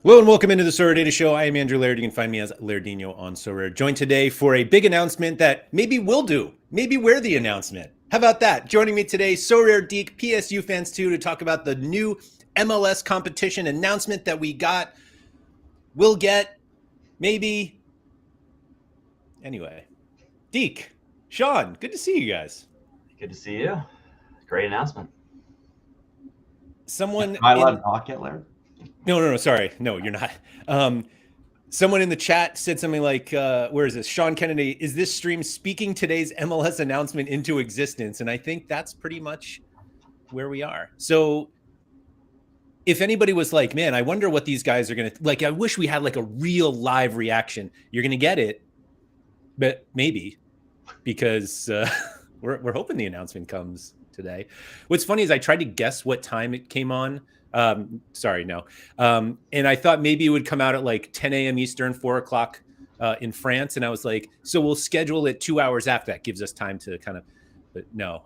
Hello and welcome into the SorareDeke Show. I am Andrew Laird. You can find me as Lairdinho on Sorare. Joined today for a big announcement that maybe we'll do. Maybe we're the announcement. How about that? Joining me today, SorareDeke, PSU fans too, to talk about the new MLS competition announcement that we will get, maybe. Anyway, Deke, Sean, good to see you guys. Good to see you. Great announcement. Someone. Am I allowed to talk yet, Laird? No. Sorry. No, you're not. Someone in the chat said something like, where is this? Sean Kennedy, is this stream speaking today's MLS announcement into existence? And I think that's pretty much where we are. So if anybody was like, man, I wonder what these guys are going to, like, I wish we had like a real live reaction. You're going to get it, but maybe because we're hoping the announcement comes today. What's funny is I tried to guess what time it came on. And I thought maybe it would come out at like 10 a.m. Eastern, 4 o'clock in France. And I was like, so we'll schedule it 2 hours after that. Gives us time to kind of, but no.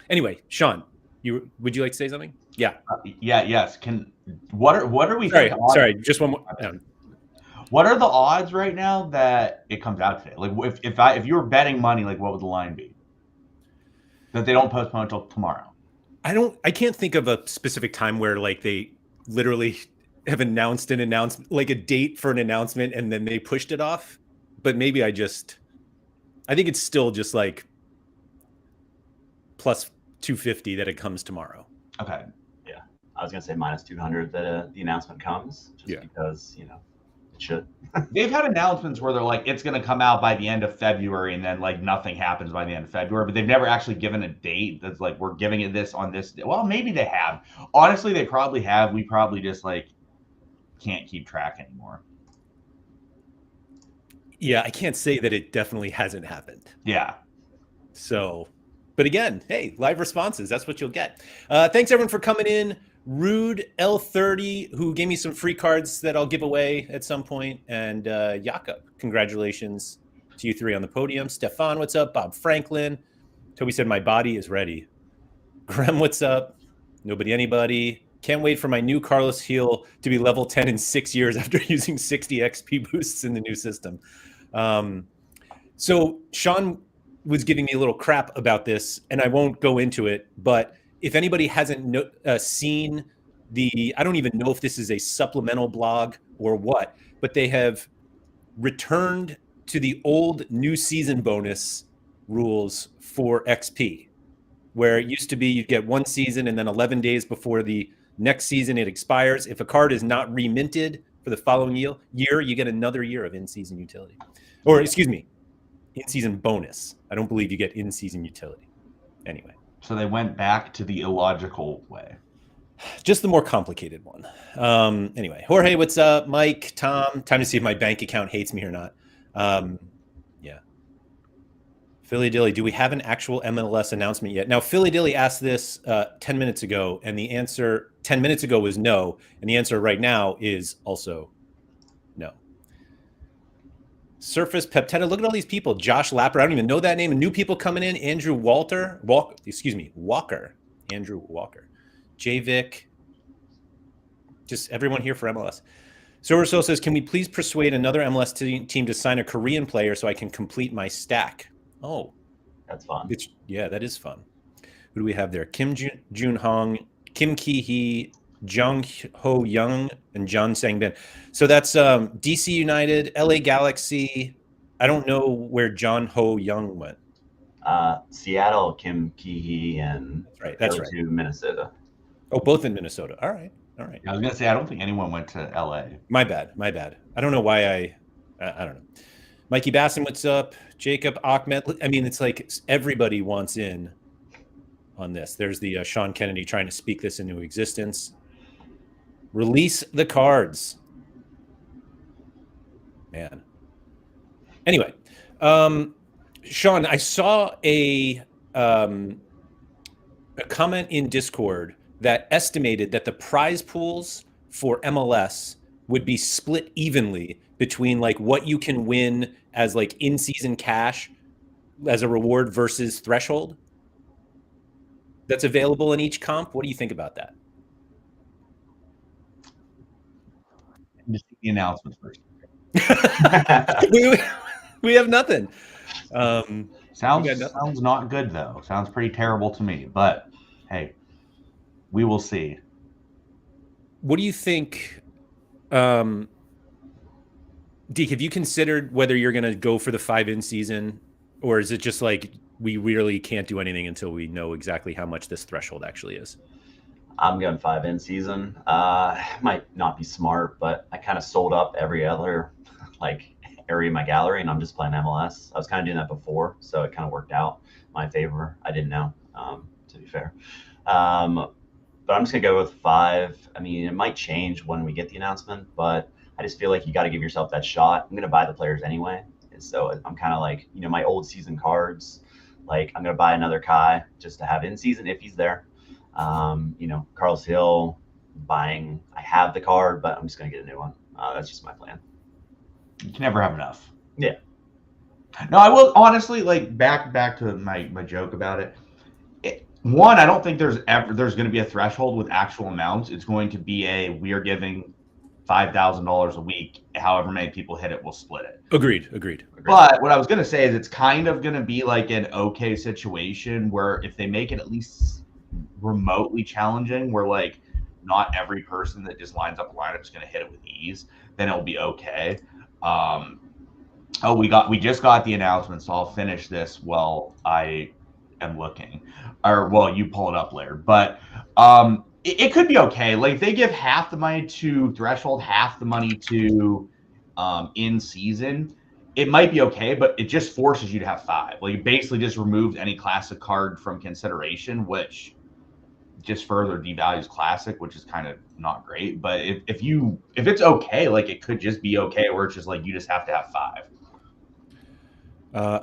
Anyway, Sean, would you like to say something? Yeah. Yes. What are we? Sorry. Just one more. What are the odds right now that it comes out today? Like, if you were betting money, like, what would the line be? That they don't postpone until tomorrow. I can't think of a specific time where like they literally have announced like a date for an announcement and then they pushed it off. But maybe I think it's still just like plus 250 that it comes tomorrow. Okay. Yeah. I was going to say minus 200 that the announcement comes just because, it should. They've had announcements where they're like, it's going to come out by the end of February, and then like nothing happens by the end of February, but they've never actually given a date that's like, we're giving it this on this day. Well, maybe they have. Honestly, they probably have. We probably just like can't keep track anymore. Yeah, I can't say that it definitely hasn't happened. Yeah. So, but again, hey, live responses, that's what you'll get. Thanks everyone for coming in. Rude L30, who gave me some free cards that I'll give away at some point. And Jakob, congratulations to you three on the podium. Stefan, what's up? Bob Franklin. Toby said, my body is ready. Graham, what's up? Nobody, anybody. Can't wait for my new Carlos Heel to be level 10 in 6 years after using 60 XP boosts in the new system. So Sean was giving me a little crap about this, and I won't go into it, but if anybody hasn't seen I don't even know if this is a supplemental blog or what, but they have returned to the old new season bonus rules for XP, where it used to be you'd get one season and then 11 days before the next season it expires. If a card is not reminted for the following year, you get another year of in-season utility. Or excuse me, in-season bonus. I don't believe you get in-season utility. Anyway. So they went back to the illogical way. Just the more complicated one. Anyway, Jorge, what's up? Mike, Tom, time to see if my bank account hates me or not. Yeah. Philly Dilly, do we have an actual MLS announcement yet? Now, Philly Dilly asked this 10 minutes ago, and the answer 10 minutes ago was no. And the answer right now is also no. Surface Peptida, look at all these people. Josh Lapper, I don't even know that name. And new people coming in. Andrew Walker. Andrew Walker. J-Vic. Just everyone here for MLS. Sorare says, can we please persuade another MLS team to sign a Korean player so I can complete my stack? Oh. That's fun. Yeah, that is fun. Who do we have there? Kim Jun Hong, Kim Ki-hee, Jung Ho Young, and John Sang-bin. So that's DC United, LA Galaxy. I don't know where John Ho Young went. Seattle, Kim Ki-hee, and that's right. To Minnesota. Oh, both in Minnesota. All right. I was gonna say I don't think anyone went to LA. My bad. I don't know why I don't know. Mikey Basson, what's up? Jacob Ahmed. I mean, it's like everybody wants in on this. There's the Sean Kennedy trying to speak this into existence. Release the cards. Man. Anyway, Sean, I saw a comment in Discord that estimated that the prize pools for MLS would be split evenly between like what you can win as like in-season cash as a reward versus threshold that's available in each comp. What do you think about that? Just the announcement first. we have nothing. Sounds not good though. Sounds pretty terrible to me. But hey, we will see. What do you think, Deke, have you considered whether you're going to go for the 5-in season, or is it just like we really can't do anything until we know exactly how much this threshold actually is? I'm going 5-in season. Might not be smart, but I kind of sold up every other like area in my gallery, and I'm just playing MLS. I was kind of doing that before, so it kind of worked out my favor. I didn't know, to be fair. But I'm just gonna go with 5. I mean, it might change when we get the announcement, but I just feel like you got to give yourself that shot. I'm gonna buy the players anyway, and so I'm kind of like, my old season cards. Like, I'm gonna buy another Kai just to have in season if he's there. Carlos Hill, I have the card, but I'm just gonna get a new one. That's just my plan. You can never have enough. Yeah. No, I will honestly, like, back to my joke about it. One, I don't think there's going to be a threshold with actual amounts. It's going to be we are giving $5,000 a week. However many people hit it, we'll split it. Agreed. But what I was going to say is it's kind of going to be like an okay situation where if they make it at least remotely challenging, where like not every person that just lines up a lineup is going to hit it with ease, then it'll be okay. We just got the announcement, so I'll finish this while I am looking, or well, you pull it up later. But it could be okay. Like, if they give half the money to threshold, half the money to in season, it might be okay. But it just forces you to have 5. Like, it basically just removed any classic card from consideration, which just further devalues classic, which is kind of not great. But if it's okay, like, it could just be okay, where it's just like you just have to have 5.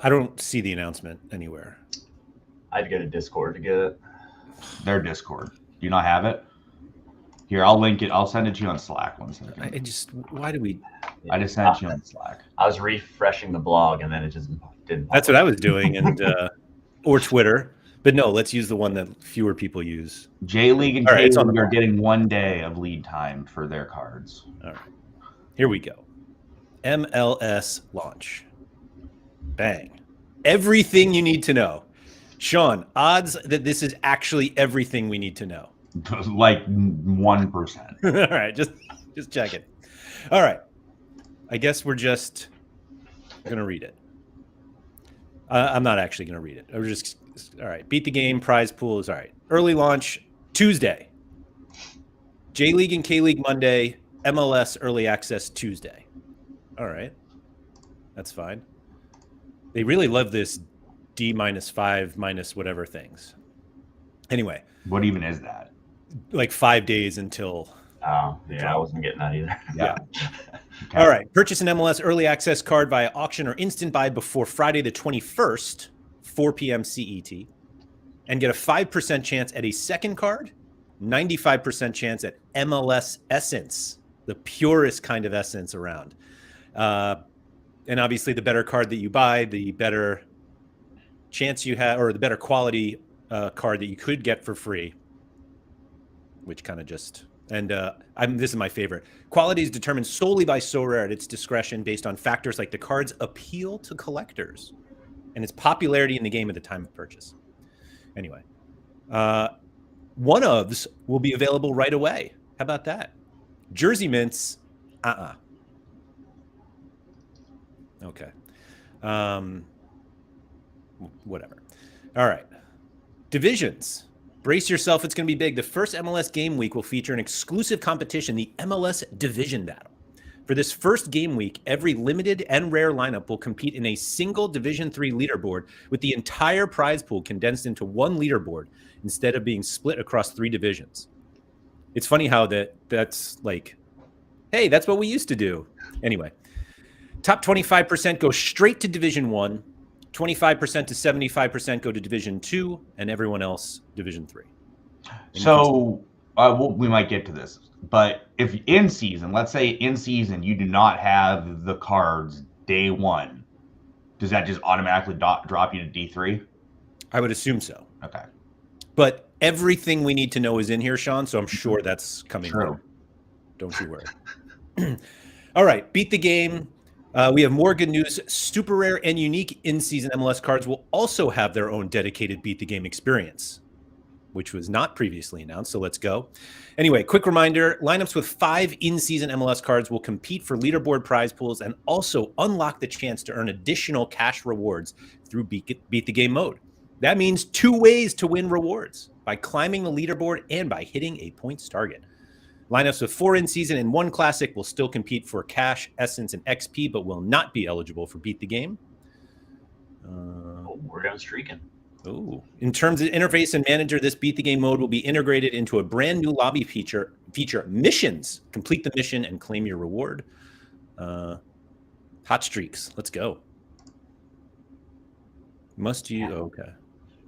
I don't see the announcement anywhere. I had to go to Discord to get it. Their Discord. Do you not have it? Here, I'll link it. I'll send it to you on Slack. 1 second. Why do we? I just sent it to you on Slack. I was refreshing the blog, and then it just didn't. That's what I was doing, and or Twitter. But no, let's use the one that fewer people use. J League and K League are getting 1 day of lead time for their cards. All right, here we go. MLS launch. Bang. Everything you need to know. Sean, odds that this is actually everything we need to know. Like 1%. All right, just check it. All right. I guess we're just going to read it. I'm not actually going to read it. We're just, all right. Beat the game, prize pool is all right. Early launch, Tuesday. J League and K League Monday, MLS early access Tuesday. All right. That's fine. They really love this D-5 minus whatever things. Anyway. What even is that? Like 5 days until. Oh, yeah, I wasn't getting that either. Yeah. Okay. All right. Purchase an MLS early access card via auction or instant buy before Friday the 21st, 4 p.m. CET, and get a 5% chance at a second card, 95% chance at MLS Essence, the purest kind of essence around. And obviously, the better card that you buy, the better chance you have, or the better quality card that you could get for free, which kind of just, and this is my favorite. Quality is determined solely by Sorare at its discretion based on factors like the card's appeal to collectors and its popularity in the game at the time of purchase. Anyway, one-ofs will be available right away. How about that? Jersey mints, Okay. Whatever. All right. Divisions. Brace yourself. It's going to be big. The first MLS game week will feature an exclusive competition, the MLS Division Battle. For this first game week, every limited and rare lineup will compete in a single Division III leaderboard with the entire prize pool condensed into one leaderboard instead of being split across 3 divisions. It's funny how that's like, hey, that's what we used to do. Anyway. Top 25% go straight to Division 1, 25% to 75% go to Division 2, and everyone else Division 3. So we might get to this, but if in season, let's say in season, you do not have the cards day 1, does that just automatically drop you to D3? I would assume so. Okay. But everything we need to know is in here, Sean, so I'm sure that's coming. True. Don't you worry. All right, beat the game. We have more good news. Super rare and unique in-season MLS cards will also have their own dedicated beat the game experience, which was not previously announced. So let's go. Anyway, quick reminder, lineups with 5 in-season MLS cards will compete for leaderboard prize pools and also unlock the chance to earn additional cash rewards through beat the game mode. That means 2 ways to win rewards: by climbing the leaderboard and by hitting a points target. Lineups with 4 in-season and 1 classic will still compete for cash, essence, and XP, but will not be eligible for beat the game. We're going streaking. Ooh. In terms of interface and manager, this beat the game mode will be integrated into a brand new lobby feature missions. Complete the mission and claim your reward. Hot streaks. Let's go. Must you? Oh, okay.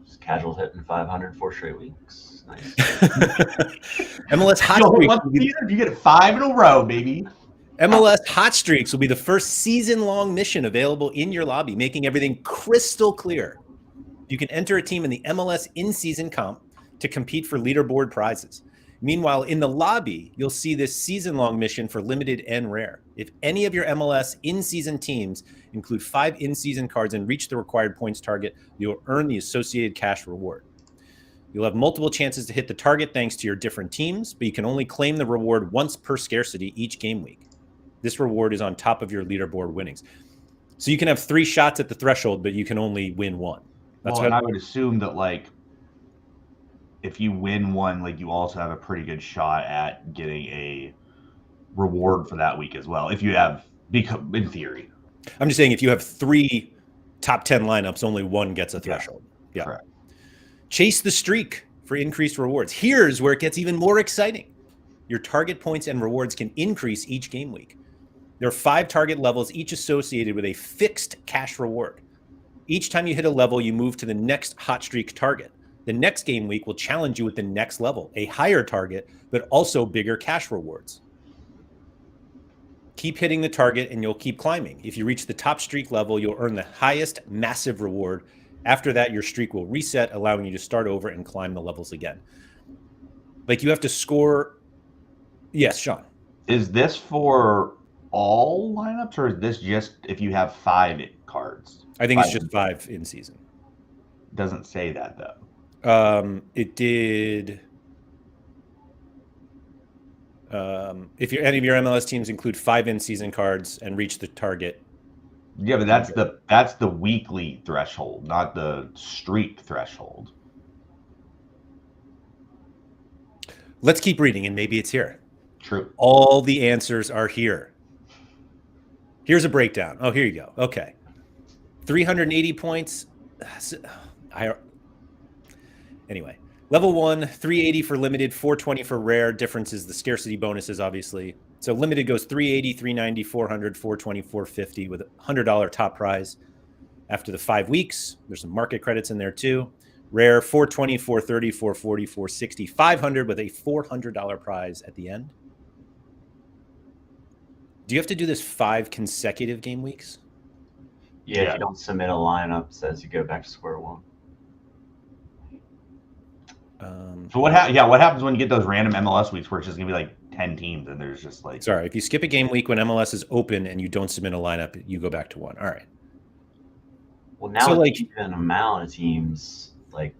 Just casual hitting 500 4 straight weeks. Nice. MLS hot streaks. You get 5 in a row, baby. MLS hot streaks will be the first season-long mission available in your lobby, making everything crystal clear. You can enter a team in the MLS in-season comp to compete for leaderboard prizes. Meanwhile, in the lobby, you'll see this season-long mission for limited and rare. If any of your MLS in-season teams include 5 in-season cards and reach the required points target, you'll earn the associated cash reward. You'll have multiple chances to hit the target thanks to your different teams, but you can only claim the reward once per scarcity each game week. This reward is on top of your leaderboard winnings. So you can have 3 shots at the threshold, but you can only win 1. That's what I would assume that, like, if you win one, like, you also have a pretty good shot at getting a reward for that week as well. If you have, in theory. I'm just saying, if you have 3 top 10 lineups, only 1 gets a threshold. Yeah. Correct. Chase the streak for increased rewards. Here's where it gets even more exciting. Your target points and rewards can increase each game week. There are 5 target levels, each associated with a fixed cash reward. Each time you hit a level, you move to the next hot streak target. The next game week will challenge you with the next level, a higher target, but also bigger cash rewards. Keep hitting the target and you'll keep climbing. If you reach the top streak level, you'll earn the highest massive reward. After that, your streak will reset, allowing you to start over and climb the levels again. Like, you have to score. Yes, Sean. Is this for all lineups, or is this just if you have 5 cards? I think it's just 5 in season. Doesn't say that though. It did. If any of your MLS teams include 5 in season cards and reach the target. Yeah, but that's the weekly threshold, not the streak threshold. Let's keep reading, and maybe it's here. True. All the answers are here. Here's a breakdown. Oh, here you go. Okay. 380 points. Anyway, level 1, 380 for limited, 420 for rare. Difference is the scarcity bonuses, obviously. So limited goes 380, 390, 400, 420, 450 with a $100 top prize. After the 5 weeks, there's some market credits in there too. Rare, 420, 430, 440, 460, 500 with a $400 prize at the end. Do you have to do this 5 consecutive game weeks? Yeah, if you don't submit a lineup, it says you go back to square one. So what happens when you get those random MLS weeks where it's just gonna be like 10 teams and there's just like... Sorry, if you skip a game week when MLS is open and you don't submit a lineup, you go back to 1. All right. Well, now so an amount of teams, like,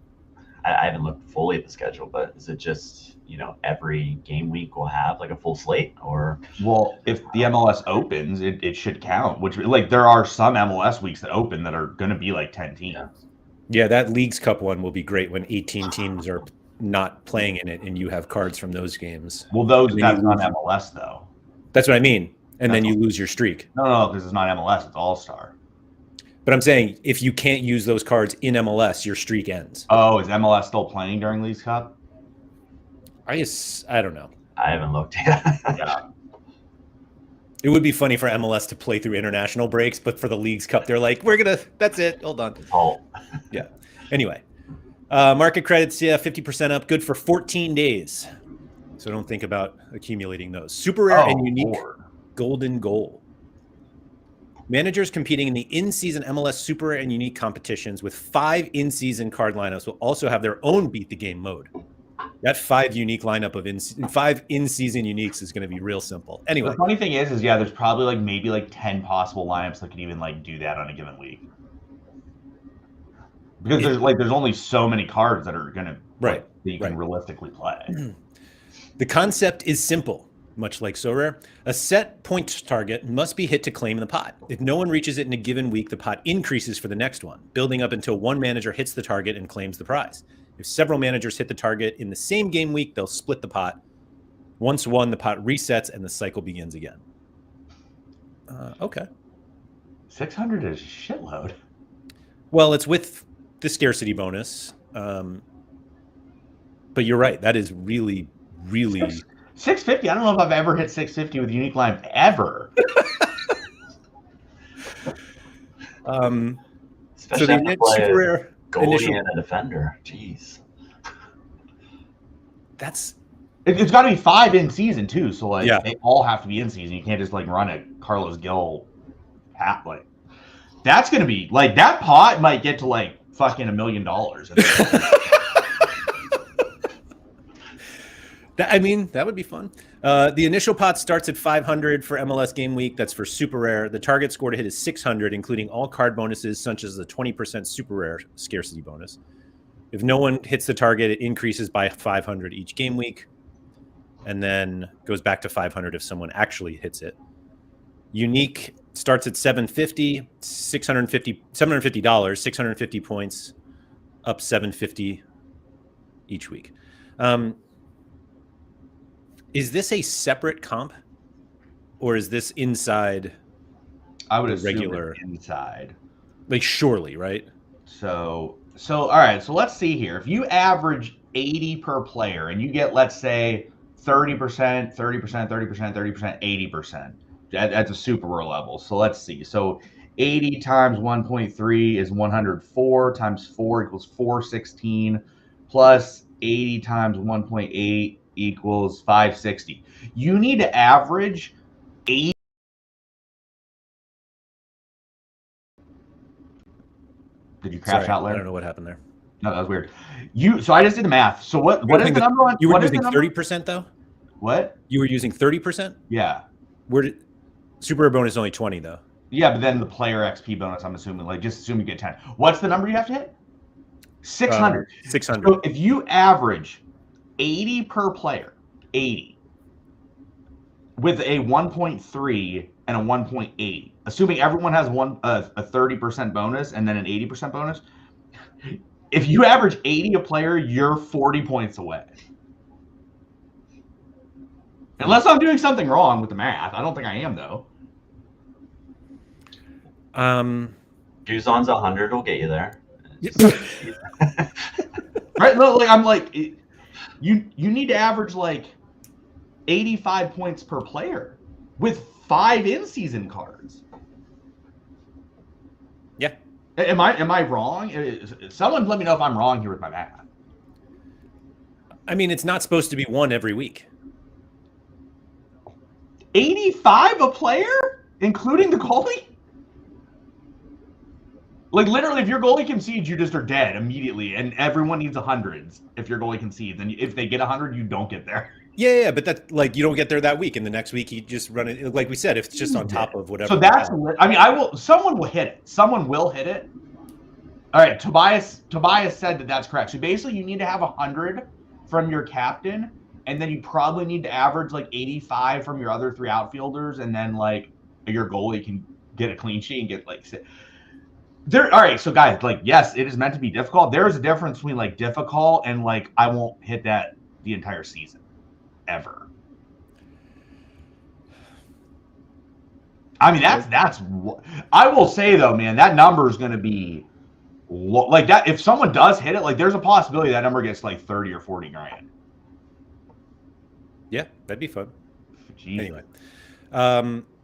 I haven't looked fully at the schedule, but is it just, every game week will have like a full slate? Or, well, if the MLS opens, it should count, which, like, there are some MLS weeks that open that are going to be like 10 teams. Yeah, that Leagues Cup one will be great when 18 teams are not playing in it and you have cards from those games. Well, that's not MLS though. That's what I mean. And then you lose your streak. No, because it's not MLS, it's All-Star. But I'm saying, if you can't use those cards in MLS, your streak ends. Oh, is MLS still playing during Leagues Cup? I don't know. I haven't looked yet. Yeah. It would be funny for MLS to play through international breaks, but for the Leagues Cup, they're like, that's it. Hold on. Yeah. Anyway, market credits, 50% up. Good for 14 days. So don't think about accumulating those. Super rare and unique golden goal. Managers competing in the in-season MLS Super Rare and Unique competitions with 5 in-season card lineups will also have their own Beat the Game mode. That 5 unique lineup of 5 in-season uniques is going to be real simple. Anyway, the funny thing is yeah, there's probably like maybe like 10 possible lineups that can even like do that on a given week. Because there's only so many cards that are gonna that you can realistically play. The concept is simple, much like Sorare. A set point target must be hit to claim the pot. If no one reaches it in a given week, the pot increases for the next one, building up until one manager hits the target and claims the prize. If several managers hit the target in the same game week, they'll split the pot. Once won, the pot resets and the cycle begins again. Okay. 600 is a shitload. Well, it's with the scarcity bonus. But you're right. That is really, really... 650? I don't know if I've ever hit 650 with unique line ever. Especially so the super rare goalie and a defender. Jeez. It's got to be 5 in season too. So like they all have to be in season. You can't just like run a Carlos Gil hat. Like that's gonna be like that pot might get to like fucking $1 million. I mean, that would be fun. The initial pot starts at 500 for MLS game week. That's for super rare. The target score to hit is 600, including all card bonuses, such as the 20% super rare scarcity bonus. If no one hits the target, it increases by 500 each game week, and then goes back to 500 if someone actually hits it. Unique starts at 750, $750, 650 points, up 750 each week. Is this a separate comp, or is this inside? I would assume regular inside. Like surely, right? So all right. So let's see here. If you average 80 per player, and you get, let's say, 30%, 30%, 30%, 30%, 80%. That's a super rare level. So let's see. So 80 times 1.3 is 104 times 4 equals 416 plus 80 times 1.8 equals 560. You need to average 80. Did you crash out, Larry? I don't know what happened there. No, that was weird. So I just did the math. So what is the number on? You were using 30% though? What? You were using 30%? Yeah. Where did super rare bonus only 20 though? Yeah, but then the player XP bonus, I'm assuming, like just assume you get 10. What's the number you have to hit? 600. 600. So if you average 80 per player, 80, with a 1.3 and a 1.8, assuming everyone has a 30% bonus and then an 80% bonus, if you average 80 a player, you're 40 points away. Unless I'm doing something wrong with the math. I don't think I am, though. Duzon's 100 will get you there. Right? Like I'm like, you need to average like 85 points per player with 5 in-season cards. Yeah. Am I wrong? Someone let me know if I'm wrong here with my math. I mean, it's not supposed to be one every week. 85 a player, including the goalie? Like literally, if your goalie concedes, you just are dead immediately, and everyone needs 100s. If your goalie concedes, and if they get 100, you don't get there. Yeah, but that like you don't get there that week, and the next week you just run it. Like we said, if it's just on top of whatever. So that's. I mean, someone will hit it. Someone will hit it. All right, Tobias said that's correct. So basically, you need to have 100 from your captain, and then you probably need to average like 85 from your other 3 outfielders, and then like your goalie can get a clean sheet and get like. All right, so guys, like, yes, it is meant to be difficult. There is a difference between like difficult and like I won't hit that the entire season, ever. I mean, that's. I will say though, man, that number is going to be like that. If someone does hit it, like, there's a possibility that number gets like 30 or 40 grand. Yeah, that'd be fun. Jeez. Anyway,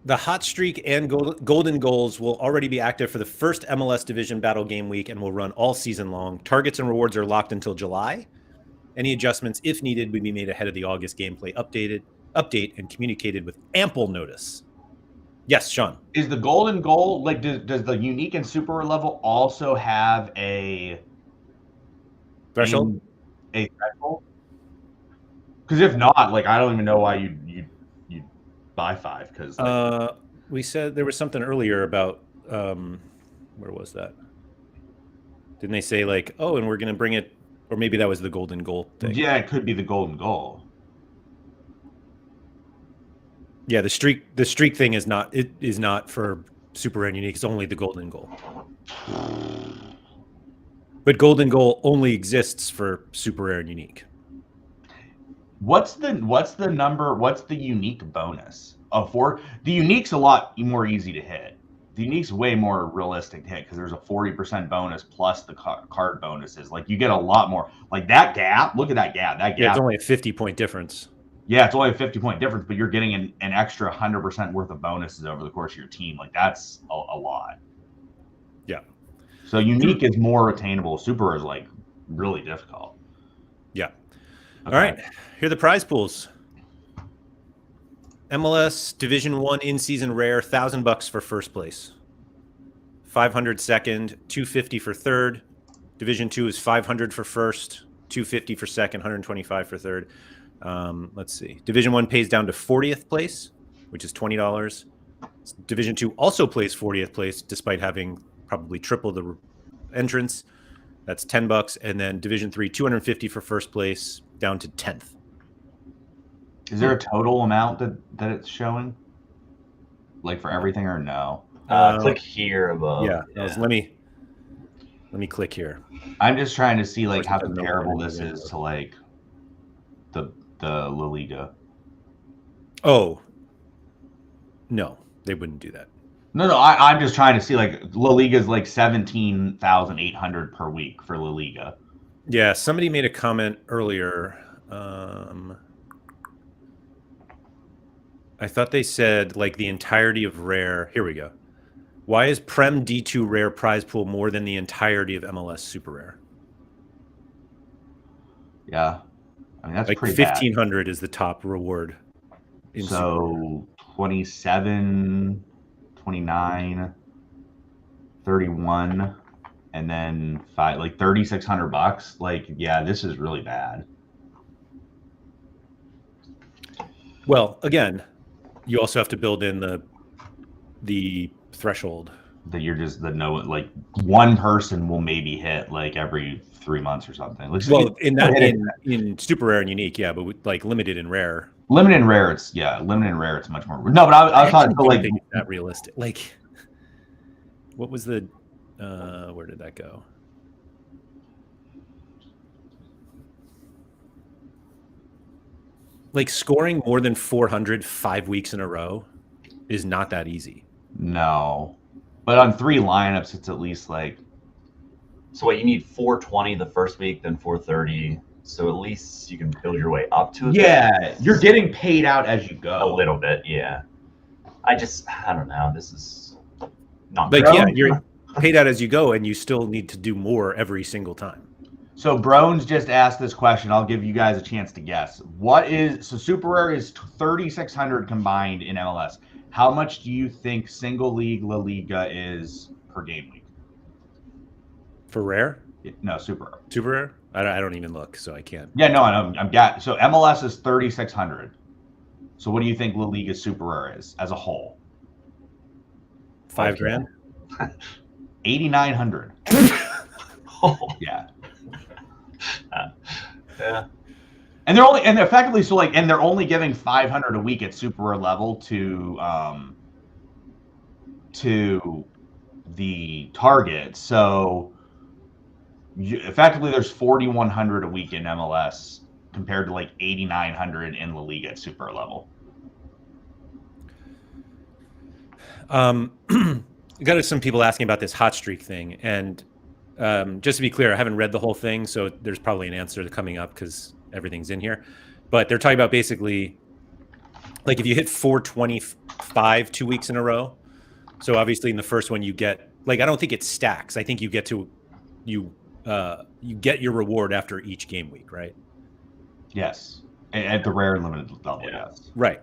the hot streak and golden goals will already be active for the first MLS Division Battle game week and will run all season long. Targets and rewards are locked until July. Any adjustments, if needed, would be made ahead of the August gameplay update and communicated with ample notice. Yes, Sean. Is the golden goal, like, does the unique and super level also have a threshold? A threshold? Because if not, like I don't even know why you buy 5. Because we said there was something earlier about where was that? Didn't they say like, oh, and we're going to bring it, or maybe that was the golden goal thing. yeah, it could be the golden goal. Yeah, the streak thing is not for super rare and unique. It's only the golden goal. But golden goal only exists for super rare and unique. What's the number? What's the unique bonus? The unique's a lot more easy to hit. The unique's way more realistic to hit because there's a 40% bonus plus the card bonuses. Like you get a lot more. Like that gap. Look at that gap. That gap. Yeah, it's only a 50-point difference. Yeah, it's only a 50-point difference, but you're getting an extra 100% worth of bonuses over the course of your team. Like that's a lot. Yeah. So unique is more attainable. Super is like really difficult. Yeah. Okay. All right. Here are the prize pools. MLS Division 1 in-season rare, $1,000 for first place. 500 second, 250 for third. Division 2 is 500 for first, 250 for second, 125 for third. Let's see. Division 1 pays down to 40th place, which is $20. Division 2 also plays 40th place, despite having probably triple the entrance. That's $10. And then Division 3, 250 for first place, down to 10th. Is there a total amount that it's showing? Like for everything or no? Click here above. Yeah. Let me click here. I'm just trying to see like how comparable this is to like the La Liga. Oh. No, they wouldn't do that. No, I'm just trying to see like La Liga is like 17,800 per week for La Liga. Yeah, somebody made a comment earlier. I thought they said like the entirety of rare. Here we go. Why is Prem D2 rare prize pool more than the entirety of MLS super rare? Yeah. I mean, that's like pretty 1,500 is the top reward. So 27, 29, 31, and then 5, like $3,600. Like, yeah, this is really bad. Well, again, you also have to build in the threshold that you're just like one person will maybe hit like every 3 months or something. Well, in super rare and unique, yeah, but like limited and rare. Limited and rare, it's much more. No, but I was talking like that realistic. Like, what was the? Where did that go? Like scoring more than 400 5 weeks in a row is not that easy. No, but on 3 lineups, it's at least like. So what, you need 420 the first week, then 430. So at least you can build your way up to it. Yeah, you're getting paid out as you go. A little bit, yeah. I don't know. This is not like yeah, you're paid out as you go, and you still need to do more every single time. So Brones just asked this question. I'll give you guys a chance to guess. Super Rare is 3,600 combined in MLS. How much do you think single league La Liga is per game week? For rare? No, super rare. Super rare? I don't even look, so I can't. Yeah, no, so MLS is 3,600. So what do you think La Liga Super Rare is as a whole? $5,000? 8,900. Yeah. Yeah. And they're only giving 500 a week at super rare level to the target. So effectively there's 4,100 a week in MLS compared to like 8,900 in La Liga at super level. Got some people asking about this hot streak thing, and just to be clear, I haven't read the whole thing, so there's probably an answer coming up because everything's in here. But they're talking about basically, like if you hit 425 2 weeks in a row, so obviously in the first one you get, like I don't think it stacks. I think you get you get your reward after each game week, right? Yes, at the rare and limited level. Yeah. Yes. Right.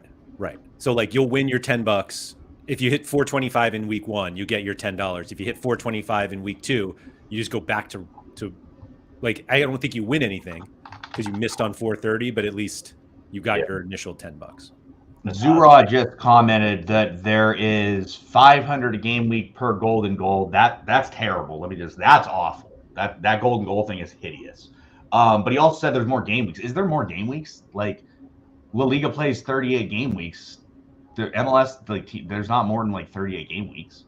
So like you'll win your $10. If you hit 425 in week 1, you get your $10. If you hit 425 in week 2, you just go back to like, I don't think you win anything because you missed on 430, but at least You got your initial $10. Zura just commented that there is 500 a game week per golden goal. That's terrible. That's awful. That golden goal thing is hideous. But he also said there's more game weeks. Is there more game weeks? Like La Liga plays 38 game weeks. The MLS, there's not more than like 38 game weeks.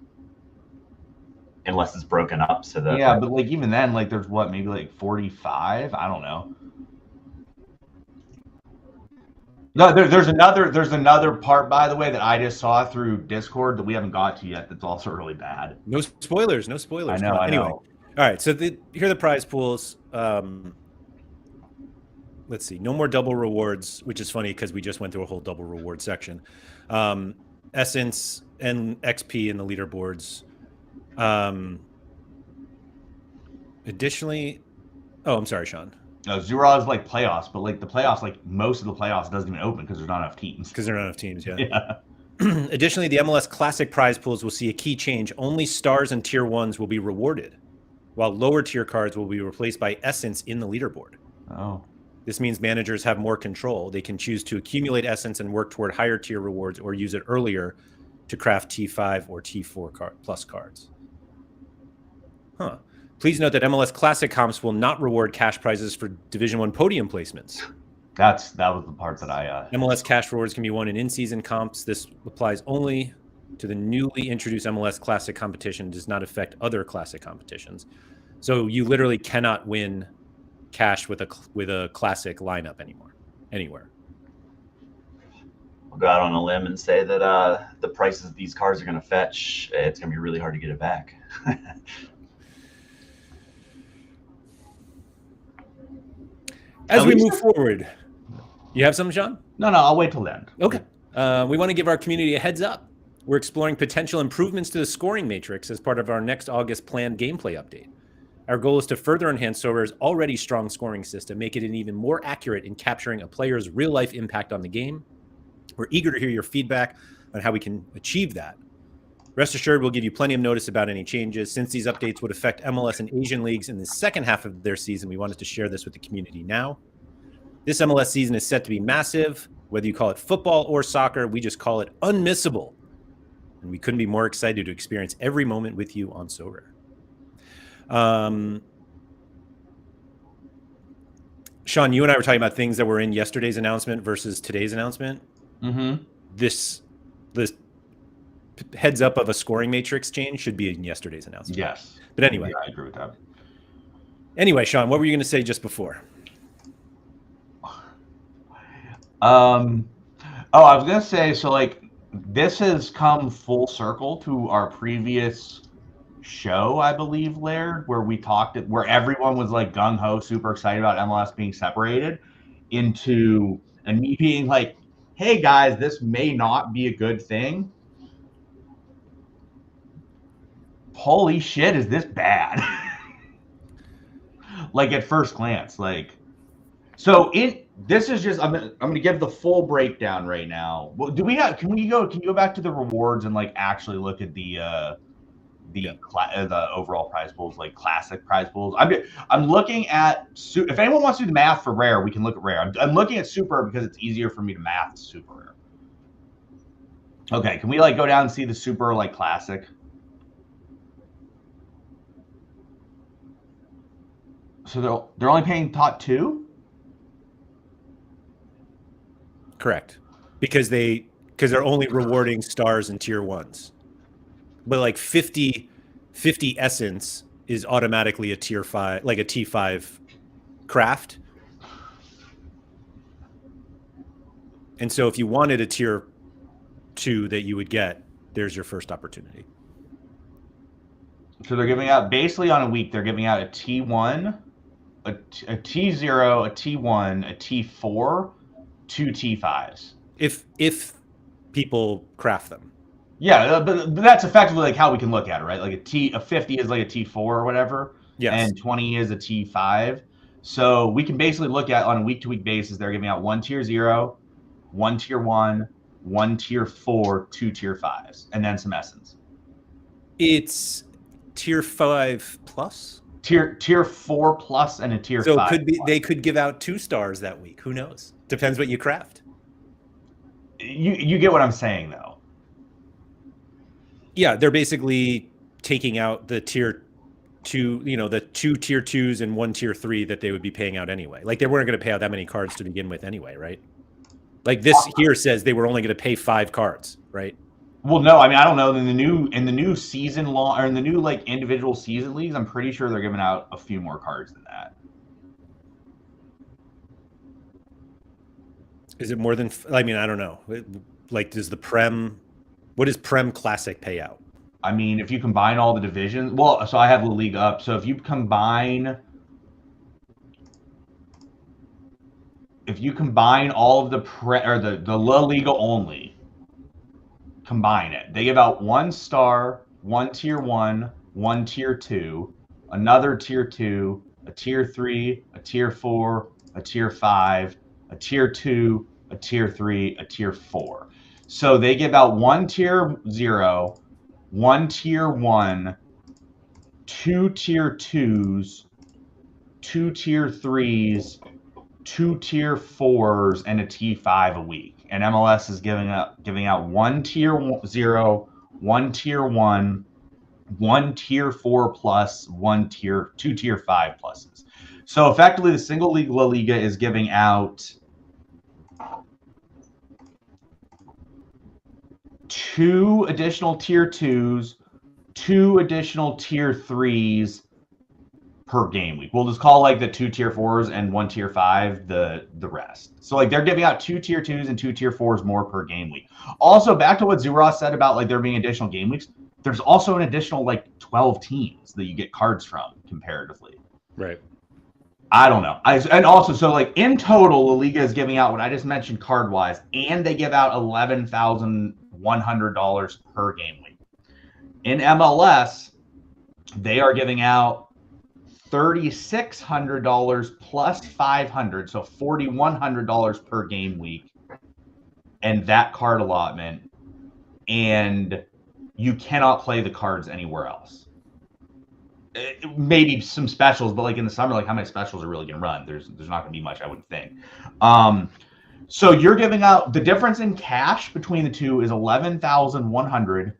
Unless it's broken up. So that yeah, but like even then, like there's what, maybe like 45? I don't know. No, there's another part, by the way, that I just saw through Discord that we haven't got to yet. That's also really bad. No spoilers. No spoilers. I know. Anyway, all right. So here are the prize pools. Let's see. No more double rewards, which is funny because we just went through a whole double reward section. Essence and XP in the leaderboards. Additionally, I'm sorry, Sean. No, Zura is like playoffs, but like the playoffs, like most of the playoffs doesn't even open because there's not enough teams. Because there are not enough teams, yeah. Additionally, the MLS Classic prize pools will see a key change. Only stars and tier 1s will be rewarded, while lower tier cards will be replaced by Essence in the leaderboard. Oh. This means managers have more control. They can choose to accumulate Essence and work toward higher tier rewards or use it earlier to craft T5 or T4 plus cards. Huh. Please note that MLS Classic comps will not reward cash prizes for Division I podium placements. That was the part that I... MLS cash rewards can be won in in-season comps. This applies only to the newly introduced MLS Classic competition. Does not affect other Classic competitions. So you literally cannot win cash with a Classic lineup anywhere. I'll go out on a limb and say that the prices these cards are going to fetch, it's going to be really hard to get it back. As we move forward, you have something, Sean? No, I'll wait till then. Okay. We want to give our community a heads up. We're exploring potential improvements to the scoring matrix as part of our next August planned gameplay update. Our goal is to further enhance Sorare's already strong scoring system, make it even more accurate in capturing a player's real-life impact on the game. We're eager to hear your feedback on how we can achieve that. Rest assured, we'll give you plenty of notice about any changes. Since these updates would affect MLS and Asian leagues in the second half of their season, we wanted to share this with the community now. This MLS season is set to be massive. Whether you call it football or soccer, we just call it unmissable. And we couldn't be more excited to experience every moment with you on Sorare. Sean, you and I were talking about things that were in yesterday's announcement versus today's announcement. Mm-hmm. This heads up of a scoring matrix change should be in yesterday's announcement. Yes. But anyway. Yeah, I agree with that. Anyway, Sean, what were you going to say just before? I was going to say, so like this has come full circle to our previous show, I believe, Laird, where we talked where everyone was like gung-ho, super excited about MLS being separated and me being like, hey guys, this may not be a good thing. Holy shit, is this bad? Like at first glance, like, so this is just, I'm gonna give the full breakdown right now. Well, can you go back to the rewards and like actually look at the overall prize pools, like classic prize pools? I'm looking at, if anyone wants to do the math for rare, we can look at rare. I'm looking at super because it's easier for me to math super rare. Okay, can we like go down and see the super like classic? So they're only paying top 2? Correct. Because they're only rewarding stars and tier 1s. But like 50 essence is automatically a tier 5, like a T5 craft. And so if you wanted a tier 2 that you would get, there's your first opportunity. So they're giving out, basically on a week, they're giving out a T1, a T0, a T1, a T4, 2 T5s. If people craft them. Yeah, but that's effectively like how we can look at it, right? Like a 50 is like a T4 or whatever. Yes. And 20 is a T5. So we can basically look at on a week-to-week basis, they're giving out 1 tier 0, 1 tier 1, 1 tier 4, 2 tier 5s, and then some essence. It's tier 5 plus? Tier 4 plus and a tier So 5. it could be plus. they could give out 2 stars that week. Who knows? Depends what you craft. You get what I'm saying though. Yeah, they're basically taking out the tier 2, the 2 tier 2s and 1 tier 3 that they would be paying out anyway. Like they weren't going to pay out that many cards to begin with anyway, right? Like this here says they were only going to pay 5 cards, right? Well, no, I mean I don't know. In the new season long or in the new like individual season leagues, I'm pretty sure they're giving out a few more cards than that. Is it more than? I mean, I don't know. Like, does the Prem? What does Prem Classic pay out? I mean, if you combine all the divisions, well, so I have La Liga up. So if you combine all of the the La Liga only, combine it. They give out 1 star, 1 tier 1, 1 tier 2, another tier 2, a tier 3, a tier 4, a tier 5, a tier 2, a tier 3, a tier 4. So they give out 1 tier 0, 1 tier 1, 2 tier 2s, 2 tier 3s, 2 tier 4s, and a T5 a week. And MLS is giving out 1 tier 0, 1 tier 1, 1 tier 4 plus, 2 tier 5 pluses. So effectively, the single league La Liga is giving out 2 additional tier 2s, 2 additional tier 3s per game week. We'll just call like the 2 tier 4s and 1 tier 5 the rest. So like they're giving out 2 tier 2s and 2 tier 4s more per game week. Also, back to what Zuras said about like there being additional game weeks, there's also an additional like 12 teams that you get cards from comparatively. Right. I don't know. And also, so like in total, La Liga is giving out what I just mentioned card wise, and they give out $11,100 per game week. In MLS, they are giving out $3,600 plus $500, so $4,100 per game week, and that card allotment. And you cannot play the cards anywhere else. Maybe some specials, but like in the summer, like how many specials are really going to run? There's not going to be much, I wouldn't think. So you're giving out the difference in cash between the two is $11,100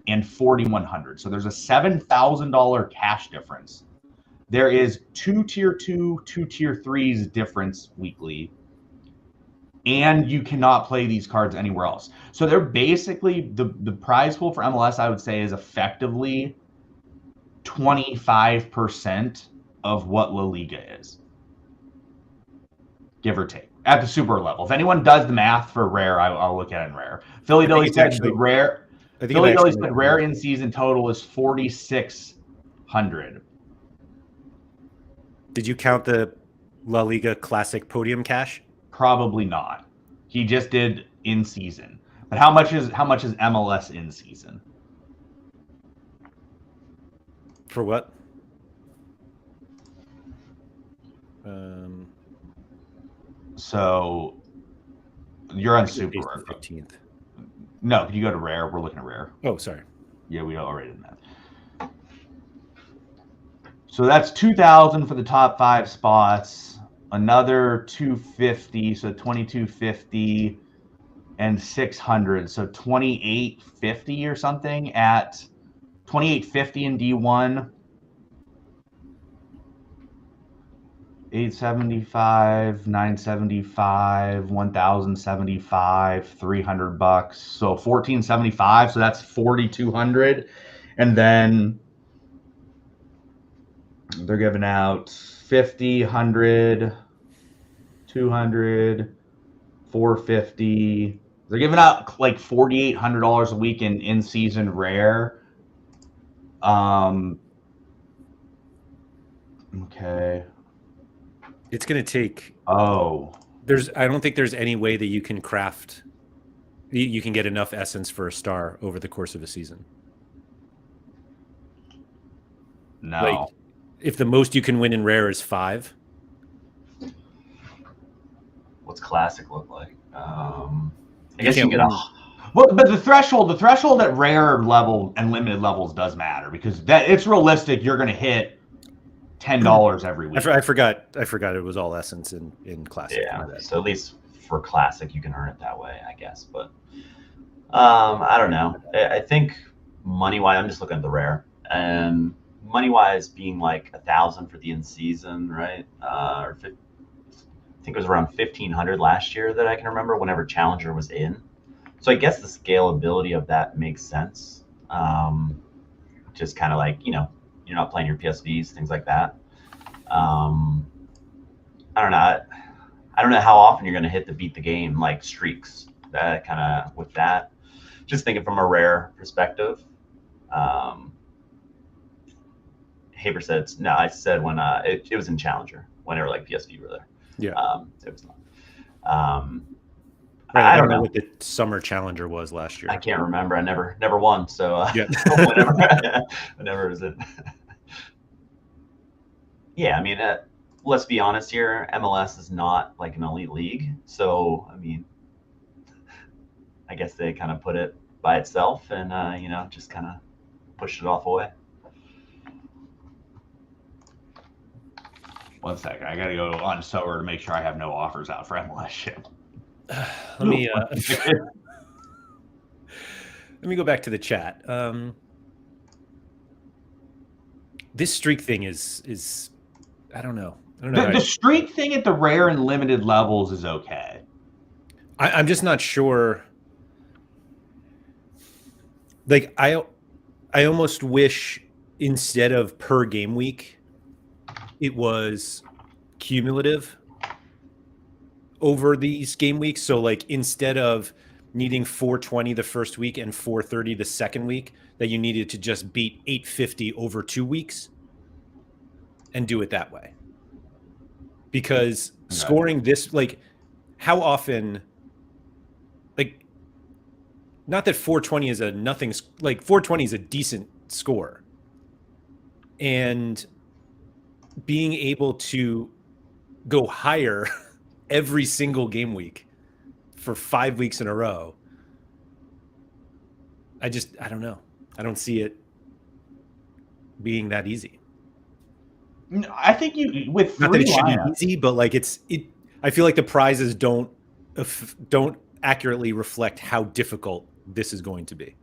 and $4,100. So there's a $7,000 cash difference. There is 2 tier 2, 2 tier 3s difference weekly, and you cannot play these cards anywhere else. So they're basically the prize pool for MLS, I would say, is effectively 25% of what La Liga is, give or take, at the super level. If anyone does the math for rare, I'll look at it in rare. Philly Dilly said the rare. Philly Dilly said rare in season total is 4,600. Did you count the La Liga Classic podium cash? Probably not. He just did in season. But how much is MLS in season? For what? So you're on super. 15th. No, can you go to rare? We're looking at rare. Oh, sorry. Yeah, we already did that. So that's 2,000 for the top 5 spots. Another 250, so 2,250 and 600, so 2,850 or something at 2,850 in D1. 875, 975, 1,075, $300. So 1,475. So that's 4,200, and then they're giving out 50, 100, 200, 450. They're giving out like $4,800 a week in season rare. Okay. It's going to take. Oh. I don't think there's any way that you can craft. You can get enough essence for a star over the course of a season. No. Like, if the most you can win in rare is 5. What's classic look like? I guess you get Well, but the threshold at rare level and limited levels does matter, because that it's realistic. You're going to hit $10 every week. I forgot it was all essence in classic. Yeah, so at least for classic you can earn it that way, I guess. But I don't know. I think money wise, I'm just looking at the rare, and money wise being like 1,000 for the in season, right? I think it was around 1,500 last year that I can remember whenever Challenger was in. So I guess the scalability of that makes sense. Just kind of like, you're not playing your PSVs, things like that. I don't know. I don't know how often you're going to hit the beat the game like streaks. That kind of with that. Just thinking from a rare perspective. Haber said no. I said when it was in Challenger whenever like PSV were there. Yeah. It was not. Right, I don't know what the summer Challenger was last year. I can't remember. I never won. So yeah. whenever it was it. Yeah, I mean, let's be honest here. MLS is not like an elite league, so I mean, I guess they kind of put it by itself and just kind of pushed it off away. One second, I gotta go on Sorare to make sure I have no offers out for MLS ship. Let me go back to the chat. This streak thing is I don't know. The streak thing at the rare and limited levels is okay. I'm just not sure. Like I almost wish instead of per game week, it was cumulative over these game weeks. So like instead of needing 420 the first week and 430 the second week, that you needed to just beat 850 over 2 weeks and do it that way. Because scoring this, like how often, like not that 420 is a nothing, like 420 is a decent score. And being able to go higher every single game week for 5 weeks in a row, I don't know. I don't see it being that easy. I think you with not that it three should be lineups, easy, but like I feel like the prizes don't accurately reflect how difficult this is going to be.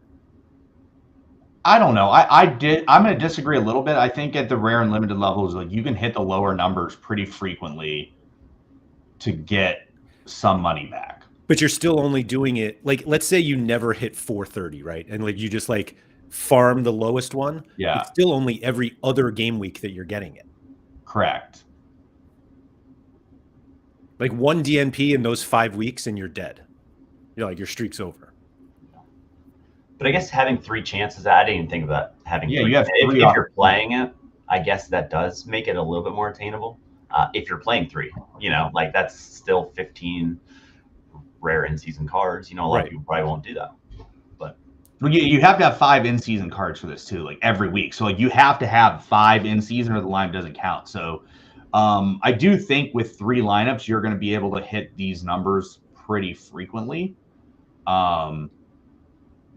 I don't know. I'm going to disagree a little bit. I think at the rare and limited levels, like you can hit the lower numbers pretty frequently to get some money back. But you're still only doing it, like, let's say you never hit 430, right? And like you just like farm the lowest one. Yeah. It's still only every other game week that you're getting it. Correct. Like one DNP in those 5 weeks and you're dead. You're like, your streak's over. But I guess having 3 chances, I didn't even think about having 3. You have if you're playing it, I guess that does make it a little bit more attainable. If you're playing 3, like that's still 15 rare in-season cards. A lot of people probably won't do that. But you have to have 5 in-season cards for this too, like every week. So like you have to have 5 in-season or the line doesn't count. So I do think with 3 lineups, you're going to be able to hit these numbers pretty frequently.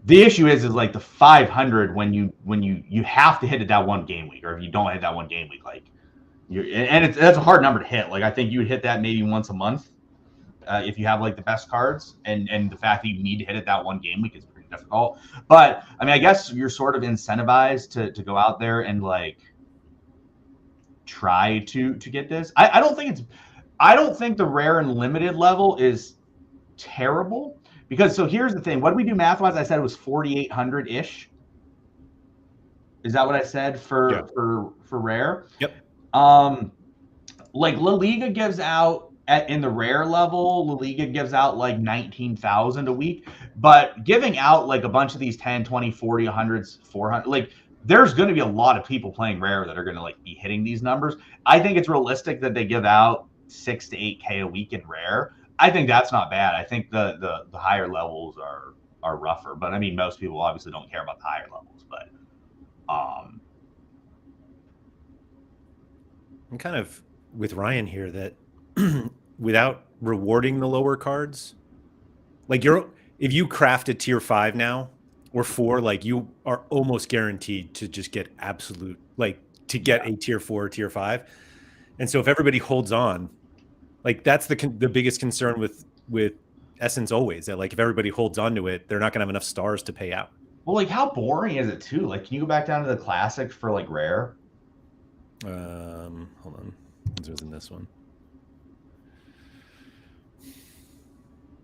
The issue is like the 500 when you have to hit it that one game week, or if you don't hit that one game week, like that's a hard number to hit. Like I think you would hit that maybe once a month if you have like the best cards, and the fact that you need to hit it that one game week is pretty difficult. But I mean, I guess you're sort of incentivized to go out there and like try to get this. I don't think the rare and limited level is terrible. Because so here's the thing. What did we do math-wise? I said it was 4,800 ish. Is that what I said for rare? Yep. Like La Liga gives out in the rare level, La Liga gives out like 19,000 a week, but giving out like a bunch of these 10, 20, 40, 100s, 400, like there's going to be a lot of people playing rare that are going to like be hitting these numbers. I think it's realistic that they give out 6 to 8K a week in rare. I think that's not bad. I think the higher levels are rougher, but I mean, most people obviously don't care about the higher levels, but I'm kind of with Ryan here that without rewarding the lower cards, like if you craft a tier 5 now or 4, like you are almost guaranteed to just get absolute like to get a tier 4, tier 5. And so if everybody holds on, like that's the biggest concern with Essence always, that like if everybody holds on to it, they're not going to have enough stars to pay out. Well, like how boring is it too? Like, can you go back down to the classic for like rare? Hold on. It was in this one.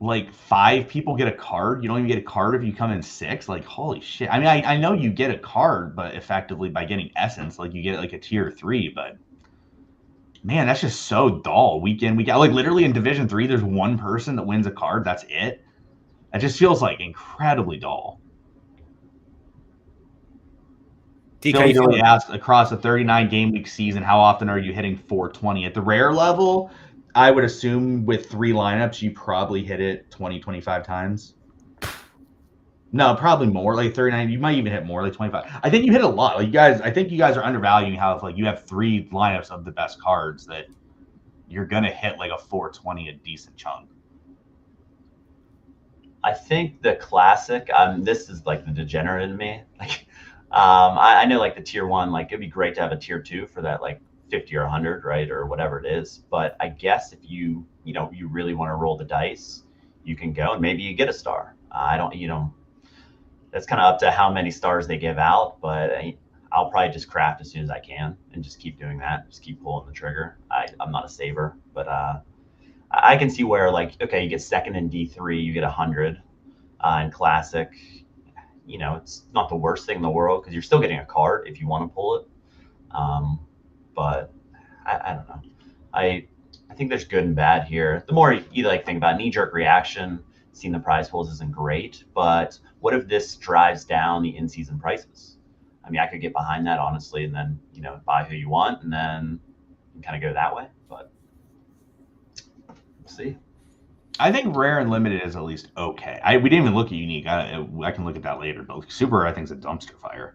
Like 5 people get a card. You don't even get a card if you come in 6. Like, holy shit. I mean, I know you get a card, but effectively by getting Essence, like you get like a tier 3, but man, that's just so dull. Week in, week out. Like literally in Division 3, there's one person that wins a card. That's it. It just feels like incredibly dull. Philly really asked, across a 39 game week season, how often are you hitting 420? At the rare level, I would assume with 3 lineups, you probably hit it 20, 25 times. No, probably more, like 39. You might even hit more, like 25. I think you hit a lot. Like you guys, I think you guys are undervaluing how if like you have 3 lineups of the best cards that you're gonna hit like a 420 a decent chunk. I think the classic, this is like the degenerate in me. Like, I know like the tier 1, like it'd be great to have a tier 2 for that like 50 or 100, right, or whatever it is. But I guess if you really want to roll the dice, you can go and maybe you get a star. I don't, that's kind of up to how many stars they give out. But I'll probably just craft as soon as I can and just keep doing that. Just keep pulling the trigger. I'm not a saver, but I can see where like, okay, you get second in D3, you get 100 in classic. It's not the worst thing in the world because you're still getting a card if you want to pull it. But I don't know. I think there's good and bad here. The more you like think about knee-jerk reaction, seeing the prize pools isn't great. But what if this drives down the in-season prices? I mean, I could get behind that honestly, and then buy who you want, and then kind of go that way. But we'll see. I think rare and limited is at least okay. We didn't even look at unique. I can look at that later, but super I think is a dumpster fire.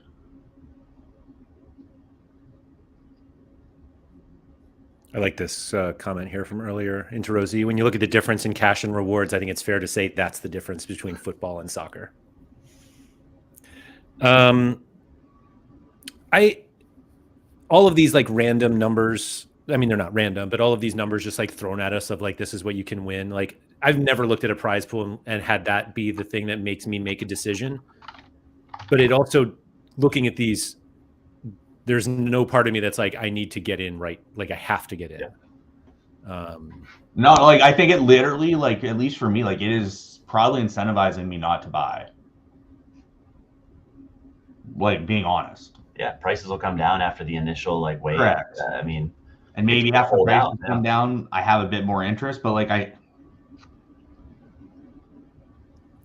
I like this comment here from earlier into Rosie. When you look at the difference in cash and rewards, I think it's fair to say that's the difference between football and soccer. All of these like random numbers, I mean, they're not random, but all of these numbers just like thrown at us of like, this is what you can win. Like I've never looked at a prize pool and had that be the thing that makes me make a decision. But it also, looking at these, there's no part of me that's like, I need to get in, right? Like I have to get in. No, like I think it literally, like at least for me, like it is probably incentivizing me not to buy. Like being honest. Yeah, prices will come down after the initial like wave. Correct. I mean, and maybe after prices come down, I have a bit more interest. But like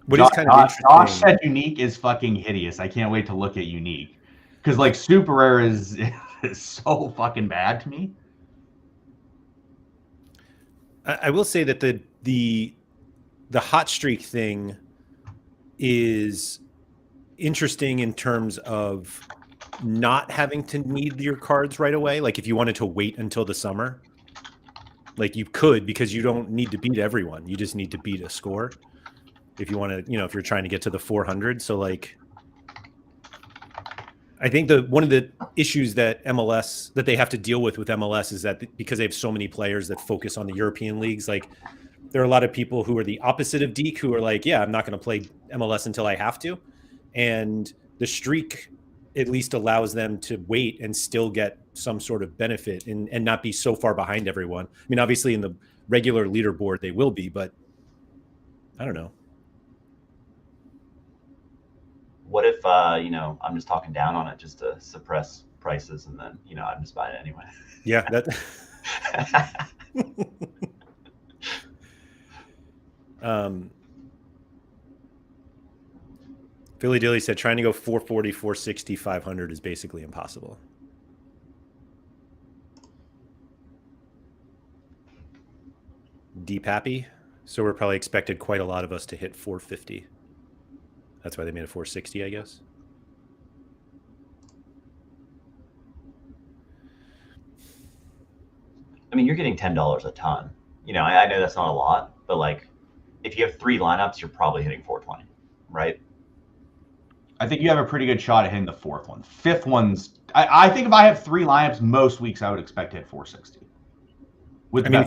what is kind of interesting? Josh said unique is fucking hideous. I can't wait to look at unique. Because like super rare is so fucking bad to me. I will say that the hot streak thing is interesting in terms of not having to need your cards right away. Like if you wanted to wait until the summer, like you could, because you don't need to beat everyone. You just need to beat a score. If you want to, if you're trying to get to the 400. So like, I think one of the issues that MLS that they have to deal with MLS is that because they have so many players that focus on the European leagues, like there are a lot of people who are the opposite of Deke who are like, yeah, I'm not going to play MLS until I have to. And the streak at least allows them to wait and still get some sort of benefit and not be so far behind everyone. I mean, obviously in the regular leaderboard, they will be, but I don't know. What if, I'm just talking down on it just to suppress prices and then, I'm just buying it anyway. Yeah. Philly Dilly said trying to go 440, 460, 500 is basically impossible. Deep happy. So we're probably expected quite a lot of us to hit 450. That's why they made a 460, I guess. I mean, you're getting $10 a ton. I know that's not a lot, but like if you have 3 lineups, you're probably hitting 420, right? I think you have a pretty good shot at hitting the 4th one. 5th one's I think if I have 3 lineups, most weeks I would expect to hit 460. I mean,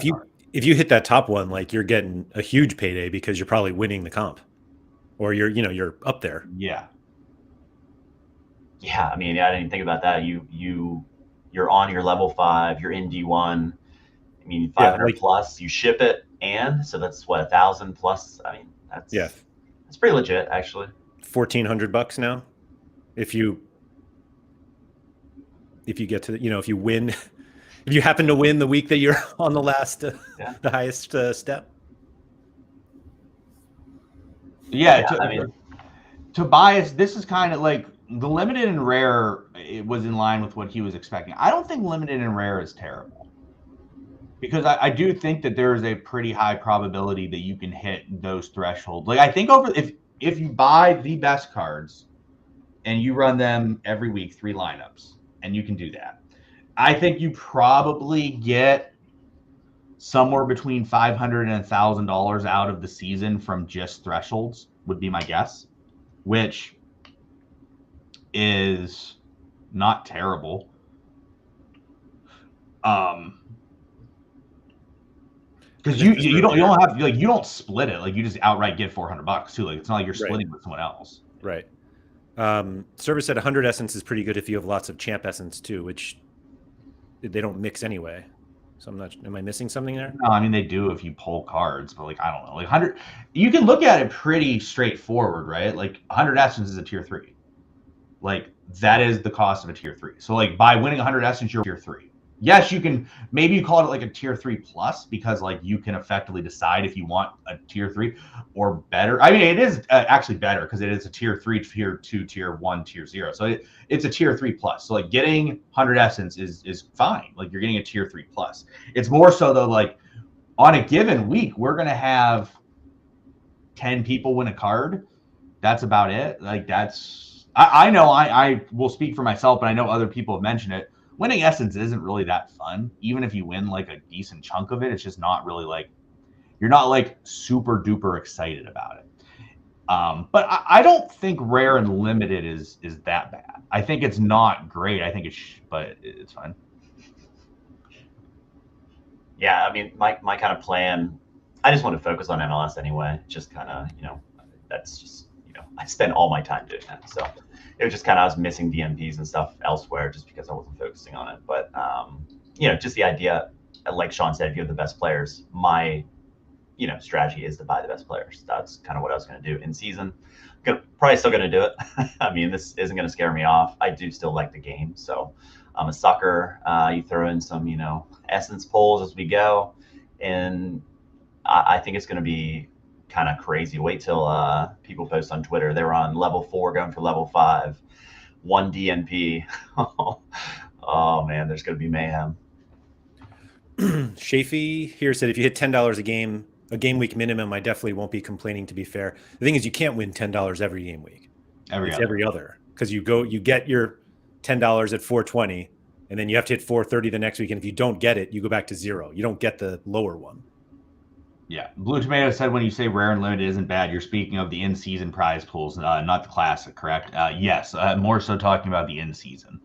if you hit that top one, like you're getting a huge payday because you're probably winning the comp, or you're up there. Yeah. Yeah, I mean, I didn't even think about that. You're on your level 5. You're in D1. I mean, 500 plus. You ship it, and so that's what 1,000 plus. I mean, that's pretty legit, actually. $1,400 now, if you get to if you win, if you happen to win the week that you're on the last the highest step. Yeah, I mean, Tobias, this is kind of like the limited and rare. It was in line with what he was expecting. I don't think limited and rare is terrible, because I do think that there is a pretty high probability that you can hit those thresholds. Like I think if you buy the best cards and you run them every week, 3 lineups, and you can do that, I think you probably get somewhere between $500 and $1,000 out of the season from just thresholds, would be my guess, which is not terrible. Because you don't have, like, you don't split it, like you just outright get $400 too. Like it's not like you're splitting with someone else. Right. Service said 100 essence is pretty good if you have lots of champ essence too, which they don't mix anyway. So am I missing something there? No, I mean they do if you pull cards, but like I don't know, like 100, you can look at it pretty straightforward, right? Like 100 essence is a tier 3. Like that is the cost of a tier 3. So like by winning 100 essence, you're tier 3. Yes, you can, maybe you call it like a tier 3 plus, because like you can effectively decide if you want a tier 3 or better. I mean, it is actually better because it is a tier 3, tier 2, tier 1, tier 0. So it's a tier 3 plus. So like getting 100 essence is fine. Like you're getting a tier 3 plus. It's more so though, like on a given week, we're going to have 10 people win a card. That's about it. Like that's, I know I will speak for myself, but I know other people have mentioned it. Winning essence isn't really that fun. Even if you win like a decent chunk of it, it's just not really like, you're not like super duper excited about it. But I don't think rare and limited is that bad. I think it's not great. I think but it's fine. Yeah, I mean, my kind of plan, I just want to focus on MLS anyway. Just kind of, that's just, I spend all my time doing that. So it was just kind of, I was missing DMPs and stuff elsewhere just because I wasn't focusing on it. But, just the idea, like Sean said, if you have the best players, my, strategy is to buy the best players. That's kind of what I was going to do in season. Probably still going to do it. I mean, this isn't going to scare me off. I do still like the game. So I'm a sucker. You throw in some, essence polls as we go. And I think it's going to be kind of crazy. Wait till people post on Twitter. They were on level 4 going for level 5, 1 DNP. Oh man, there's going to be mayhem. Shafee here said if you hit $10 a game week minimum, I definitely won't be complaining. To be fair, the thing is you can't win $10 every game week. Every other, because you get your $10 at 420, and then you have to hit 430 the next week, and if you don't get it, you go back to 0. You don't get the lower one. Yeah, Blue Tomato said when you say rare and limited isn't bad, you're speaking of the in-season prize pools, not the classic, correct? Yes, more so talking about the in-season.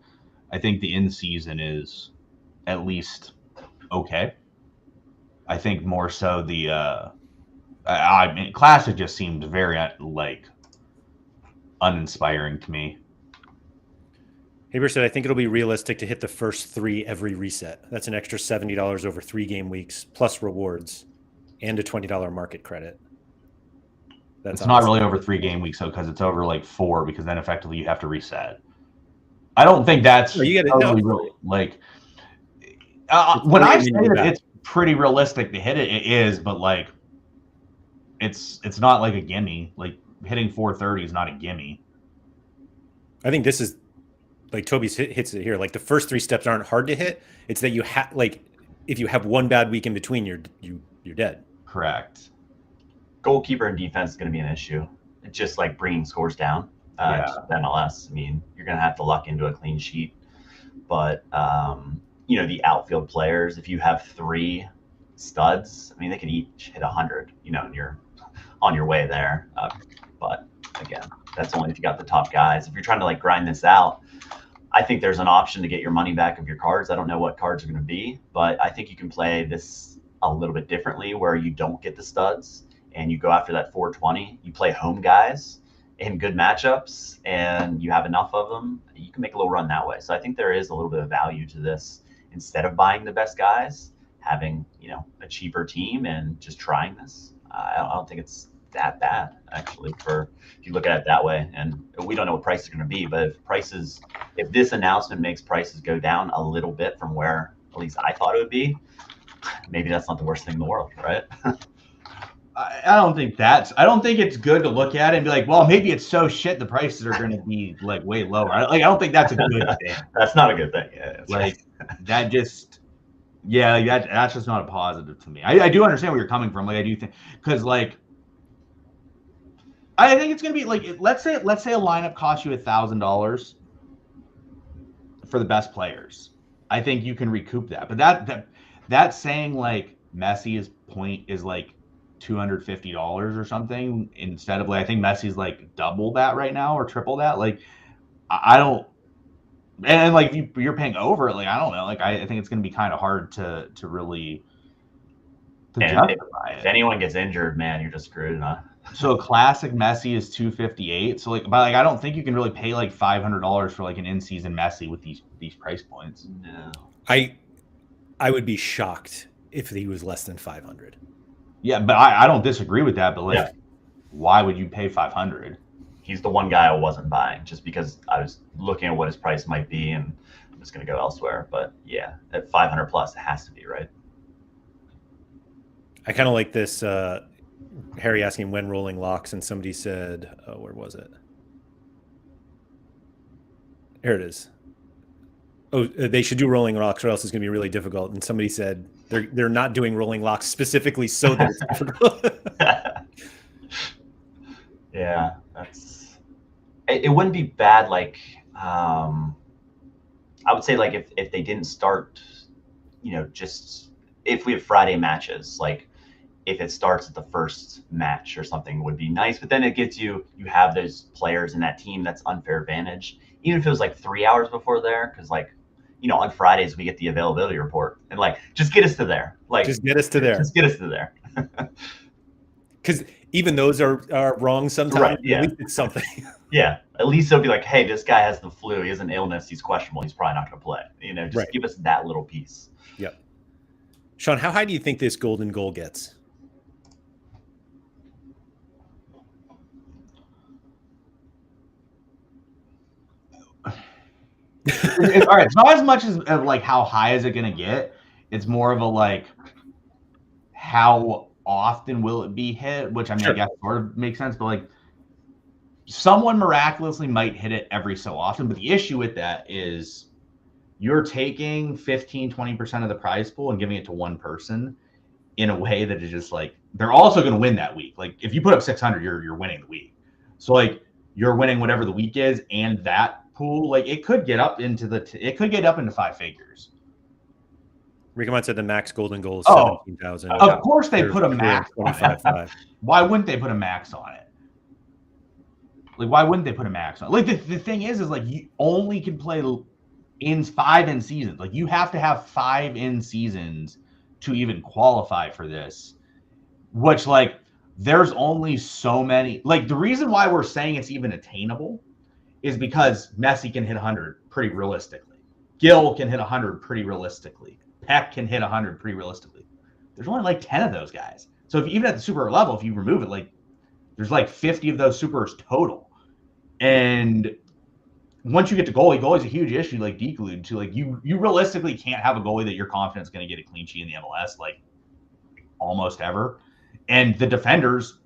I think the in-season is at least okay. I think more so the I mean, classic just seemed very like uninspiring to me. Haber said, I think it'll be realistic to hit the first 3 every reset. That's an extra $70 over 3 game weeks plus rewards and a $20 market credit. It's not really over 3 game weeks, though, because it's over like 4, because then effectively you have to reset. I don't think that's really like when I say that it's pretty realistic to hit it, it is, but like it's not like a gimme. Like hitting 430 is not a gimme. I think this is like Toby's hits it here. Like the first 3 steps aren't hard to hit. It's that you have, like, if you have one bad week in between, you're dead. Correct. Goalkeeper and defense is going to be an issue. It's just like bringing scores down. MLS. I mean, you're going to have to luck into a clean sheet. But, the outfield players, if you have 3 studs, I mean, they could each hit 100, and you're on your way there. But again, that's only if you got the top guys. If you're trying to like grind this out, I think there's an option to get your money back of your cards. I don't know what cards are going to be, but I think you can play this a little bit differently where you don't get the studs and you go after that 420. You play home guys in good matchups and you have enough of them. You can make a little run that way. So I think there is a little bit of value to this. Instead of buying the best guys, having, a cheaper team and just trying this. I don't think it's that bad, actually, if you look at it that way. And we don't know what prices are going to be, but if this announcement makes prices go down a little bit from where at least I thought it would be, maybe that's not the worst thing in the world, right? I don't think it's good to look at it and be like, well, maybe it's so shit the prices are going to be like way lower. I don't think that's a good thing. That's not a good thing. Yeah, that just, that's just not a positive to me. I do understand where you're coming from. I do think, because I think it's going to be let's say a lineup costs you $1,000 for the best players. I think you can recoup that. But that's saying Messi's point is $250 or something instead of I think Messi's double that right now or triple that. I don't, and if you're paying over it, I don't know. I think it's going to be kind of hard to really justify it. If anyone gets injured, man, you're just screwed, huh? So a classic Messi is $258. So but I don't think you can really pay $500 for an in-season Messi with these price points. No. I would be shocked if he was less than 500. Yeah, but I don't disagree with that. But why would you pay 500? He's the one guy I wasn't buying just because I was looking at what his price might be and I'm just going to go elsewhere. But yeah, at 500 plus, it has to be, right? I kind of like this. Harry asking when rolling locks, and somebody said, where was it? Here it is. Oh, they should do rolling locks or else it's going to be really difficult. And somebody said they're not doing rolling locks specifically so that it's difficult. Yeah, it wouldn't be bad. I would say if they didn't start, just if we have Friday matches, if it starts at the first match or something would be nice, but then it gets you have those players in that team that's unfair advantage, even if it was 3 hours before there, because on Fridays we get the availability report and just get us to there. Just get us to there. Just get us to there. Because even those are wrong sometimes. Right, yeah. At least it's something. Yeah. At least it'll be hey, this guy has the flu, he has an illness, he's questionable, he's probably not gonna play. Just give us that little piece. Yep. Sean, how high do you think this golden goal gets? All right, it's not as much as how high is it going to get. It's more of a how often will it be hit, which I mean, sure. I guess sort of makes sense, but someone miraculously might hit it every so often. But the issue with that is you're taking 15-20% of the prize pool and giving it to one person in a way that is just they're also going to win that week. If you put up 600, you're winning the week. So you're winning whatever the week is, and that pool, it could get up into into 5 figures. Rickman said the max golden goal is 17,000. Of course they put a max on it. Why wouldn't they put a max on it? Why wouldn't they put a max on it? The thing is you only can play in 5 in seasons. You have to have 5 in seasons to even qualify for this, which there's only so many. The reason why we're saying it's even attainable is because Messi can hit 100 pretty realistically. Gil can hit 100 pretty realistically. Peck can hit 100 pretty realistically. There's only 10 of those guys. So if even at the super level, if you remove it, there's 50 of those supers total. And once you get to goalie's a huge issue, Deke alluded to. You realistically can't have a goalie that you're confident is going to get a clean sheet in the MLS almost ever. And the defenders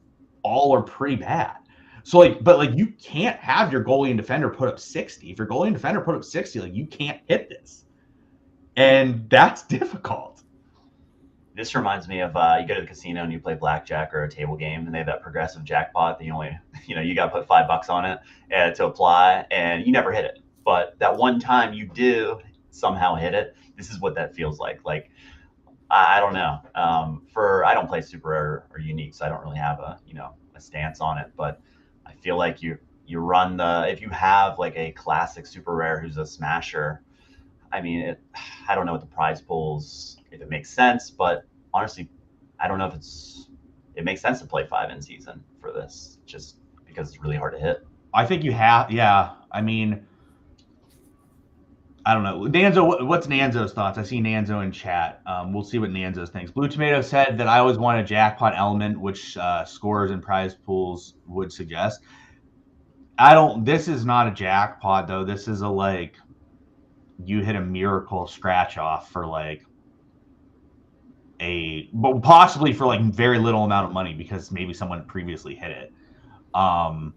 all are pretty bad. So but you can't have your goalie and defender put up 60. If your goalie and defender put up 60, you can't hit this. And that's difficult. This reminds me of you go to the casino and you play blackjack or a table game and they have that progressive jackpot that you only, you got to put $5 on it to apply and you never hit it. But that one time you do somehow hit it, this is what that feels like. I don't know. I don't play super rare or unique, so I don't really have a stance on it, but I feel you run if you have like a classic super rare who's a smasher, I mean, I don't know what the prize pools, if it makes sense, but honestly, I don't know if it makes sense to play 5 in season for this, just because it's really hard to hit. I think you have, yeah. I mean, I don't know. Nanzo, what's Nanzo's thoughts? I see Nanzo in chat. We'll see what Nanzo thinks. Blue Tomato said that I always want a jackpot element, which scorers and prize pools would suggest. This is not a jackpot, though. This is you hit a miracle scratch off for but possibly for very little amount of money because maybe someone previously hit it.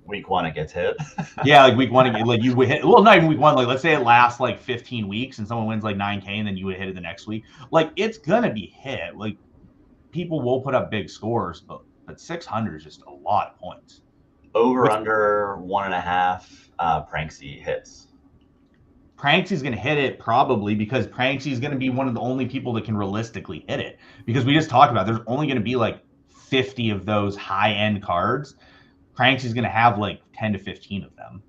Week 1 it gets hit. Yeah, like week 1, you would hit. Well, not even week 1. Let's say it lasts 15 weeks and someone wins 9K, and then you would hit it the next week. It's gonna be hit. People will put up big scores, but 600 is just a lot of points. Over under 1.5 Pranksy hits. Pranksy's going to hit it probably because Pranksy's going to be one of the only people that can realistically hit it. Because we just talked about there's only going to be 50 of those high-end cards. Pranksy's going to have 10 to 15 of them.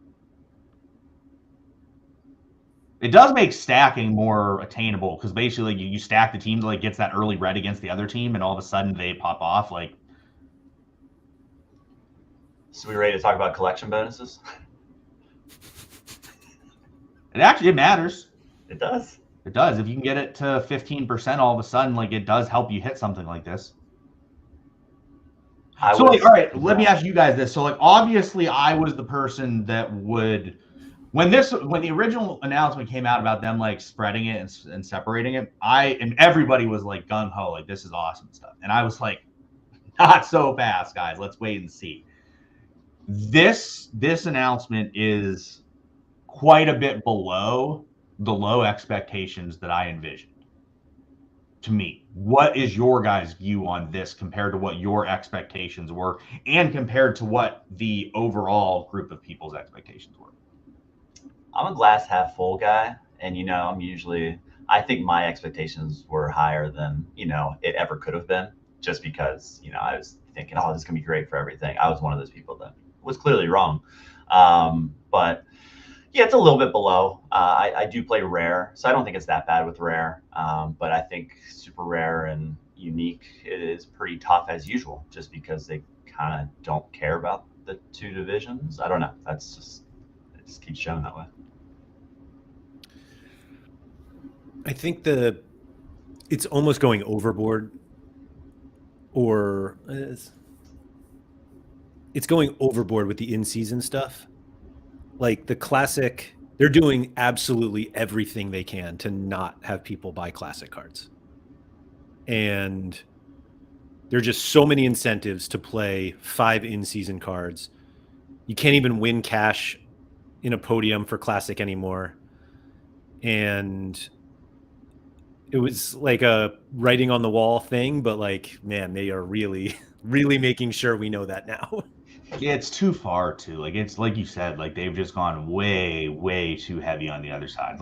It does make stacking more attainable because basically you stack the team that gets that early red against the other team, and all of a sudden they pop off. So we ready to talk about collection bonuses? It matters. It does. It does. If you can get it to 15% all of a sudden, it does help you hit something like this. All right, let me ask you guys this. So obviously I was the person that would, when the original announcement came out about them spreading it and separating it, and everybody was gung ho, this is awesome stuff. And I was not so fast, guys. Let's wait and see. This announcement is quite a bit below the low expectations that I envisioned. To me, what is your guys' view on this compared to what your expectations were and compared to what the overall group of people's expectations were? I'm a glass half full guy, and I think my expectations were higher than it ever could have been, just because I was thinking, oh, this is gonna be great for everything. I was one of those people that was clearly wrong, but yeah, it's a little bit below. I do play rare, so I don't think it's that bad with rare. But I think super rare and unique, it is pretty tough as usual, just because they kind of don't care about the 2 divisions. I don't know. It just keeps showing that way. I think it's almost going overboard, or it's going overboard with the in-season stuff. The classic, they're doing absolutely everything they can to not have people buy classic cards. And there are just so many incentives to play 5 in-season cards. You can't even win cash in a podium for classic anymore. And it was a writing on the wall thing, but man, they are really, really making sure we know that now. Yeah, it's too far too. It's like you said, they've just gone way, way too heavy on the other side.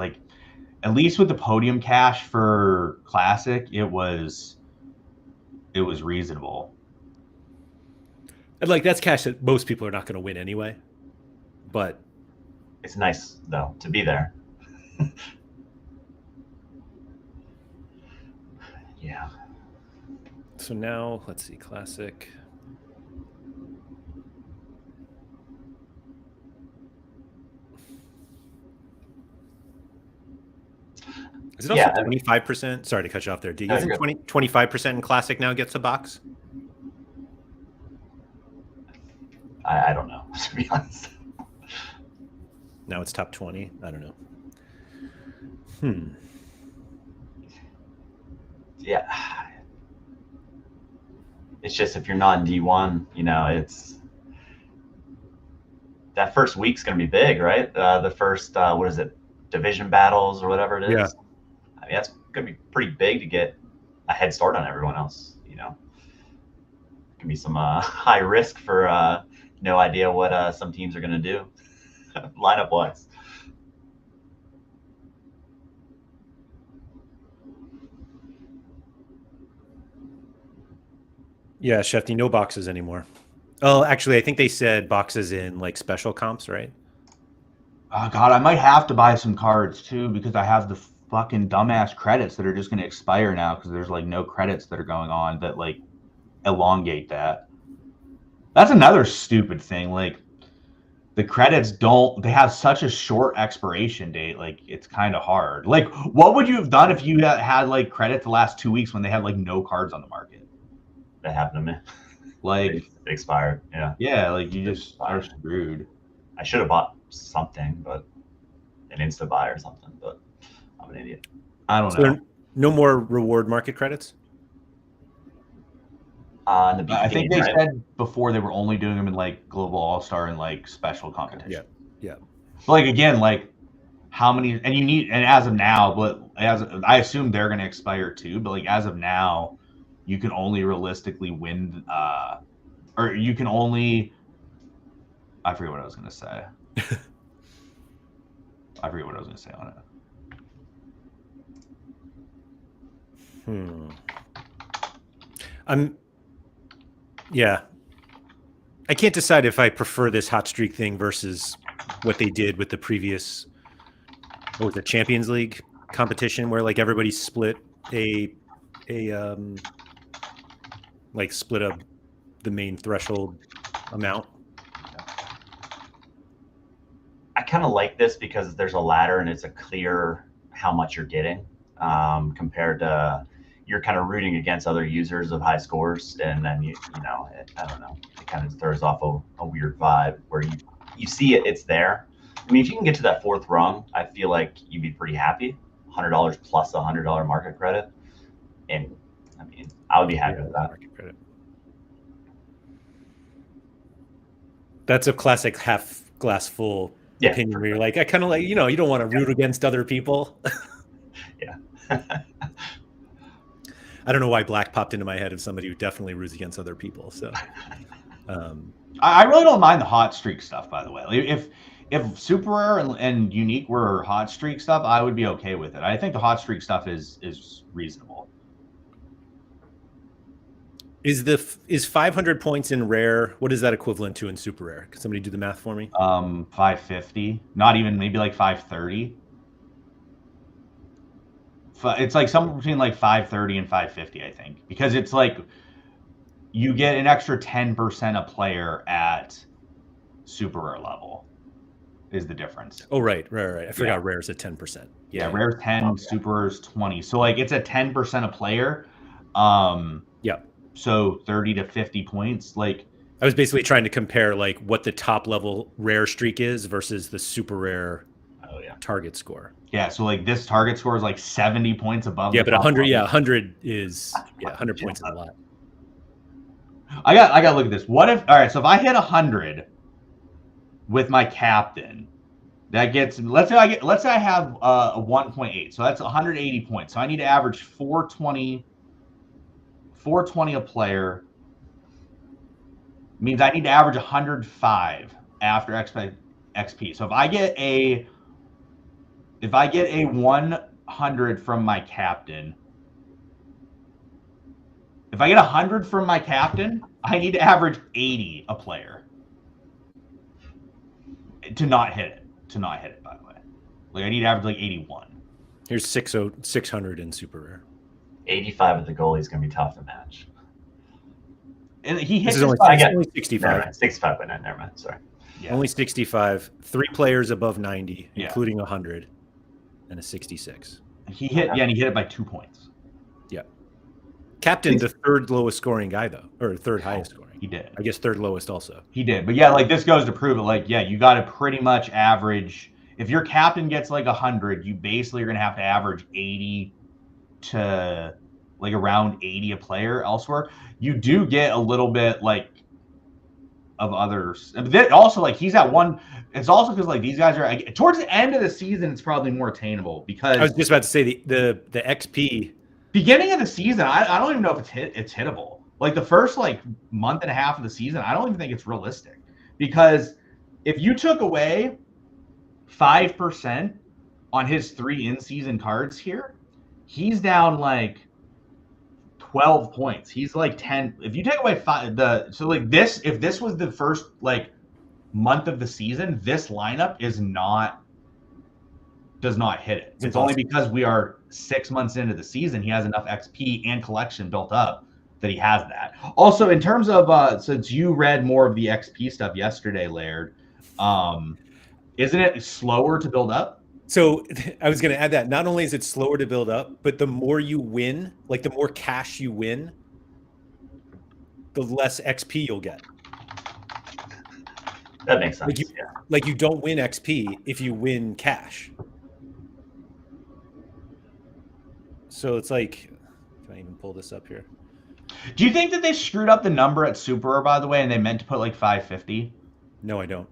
At least with the podium cash for classic, it was reasonable. And that's cash that most people are not going to win anyway. But it's nice though to be there. Yeah. So now let's see, classic. Is it also 25%? Sorry to cut you off there. Isn't 25% in classic now gets a box? I don't know, to be honest. Now it's top 20. I don't know. Yeah. It's just if you're not in D1, it's that first week's going to be big, right? The first, what is it, division battles or whatever it is. Yeah. I mean, that's going to be pretty big to get a head start on everyone else. It can be some high risk for no idea what some teams are going to do lineup wise. Yeah, Shefty, no boxes anymore. Oh, actually, I think they said boxes in like special comps, right? Oh God, I might have to buy some cards too because I have the fucking dumbass credits that are just going to expire now because there's like no credits that are going on that like elongate that. That's another stupid thing. Like the credits they have such a short expiration date. Like it's kind of hard. Like what would you have done if you had like credit the last 2 weeks when they had like no cards on the market? That happened to me. Like It expired. Yeah. Yeah, like you just are screwed. I should have bought something, but an Insta buy or something, but I'm an idiot. I don't So know. no more reward market credits? In the beginning, I think they right? said before they were only doing them in like Global All-Star and like special competition. Yeah. But like again, like how many and you need and as of now, but as I assume they're gonna expire too, but like as of now, you can only realistically win or you can only I forget what I was gonna say. I forget what I was gonna say on it. Yeah. I can't decide if I prefer this hot streak thing versus what they did with the previous, what was it, Champions League competition where like everybody split split up the main threshold amount. I kind of like this because there's a ladder and it's a clear how much you're getting compared to you're kind of rooting against other users of high scores, and then I don't know, it kind of throws off a weird vibe where you see it's there. I mean, if you can get to that fourth rung, I feel like you'd be pretty happy. $100 plus $100 market credit, and I mean, I would be happy with that. Market credit. That's a classic half glass full opinion where you're like, I kind of like, you don't want to root against other people. Yeah. I don't know why black popped into my head of somebody who definitely roots against other people. So I really don't mind the hot streak stuff, by the way. If super rare and unique were hot streak stuff, I would be okay with it. I think the hot streak stuff is reasonable. Is 500 points in rare? What is that equivalent to in super rare? Can somebody do the math for me? 550, not even, maybe like 530. It's like somewhere between like 530 and 550, I think, because it's like you get an extra 10% a player at super rare level is the difference. Oh, right. I forgot rare's at 10%. Yeah, rare's 10, super rare's 20. So like it's a 10% a player. Yeah. So 30 to 50 points. Like I was basically trying to compare like what the top level rare streak is versus the super rare target score. Yeah, so like this target score is like 70 points above. Yeah, but 100, 100 is 100 points is a lot. I got to look at this. What if, all right, so if I hit 100 with my captain, that gets, let's say I have a 1.8, so that's 180 points. So I need to average 420 a player. Means I need to average 105 after XP. So if I get a 100 from my captain, if I get 100 from my captain, I need to average 80 a player to not hit it. By the way, like I need to average like 81. Here's 600 in super rare. 85 of the goalie is going to be tough to match. And he hits only 65. 65, but never mind. Sorry. Yeah. Only 65. 3 players above 90, yeah, including 100, and a 66. He hit, and he hit it by 2 points. Yeah. Captain, the third lowest scoring guy though, or third highest scoring. He did. I guess third lowest also. He did, but yeah, like this goes to prove it. Like, yeah, you got to pretty much average. If your captain gets like 100, you basically are going to have to average 80 to like around 80 a player elsewhere. You do get a little bit like of others. But also, like he's at one. It's also because like these guys are towards the end of the season. It's probably more attainable because I was just about to say the XP beginning of the season. I don't even know if it's hittable. Like the first like month and a half of the season, I don't even think it's realistic because if you took away 5% on his 3 in-season cards here, he's down like 12 points. He's like 10. If you take away if this was the first like month of the season, this lineup does not hit it. It's only because we are 6 months into the season, he has enough XP and collection built up that he has that. Also, in terms of since you read more of the XP stuff yesterday, Laird, isn't it slower to build up? So I was going to add that not only is it slower to build up, but the more you win, like the more cash you win, the less XP you'll get. That makes sense. Like you don't win XP if you win cash. So it's like, can I even pull this up here? Do you think that they screwed up the number at Super, by the way, and they meant to put like 550? No, I don't.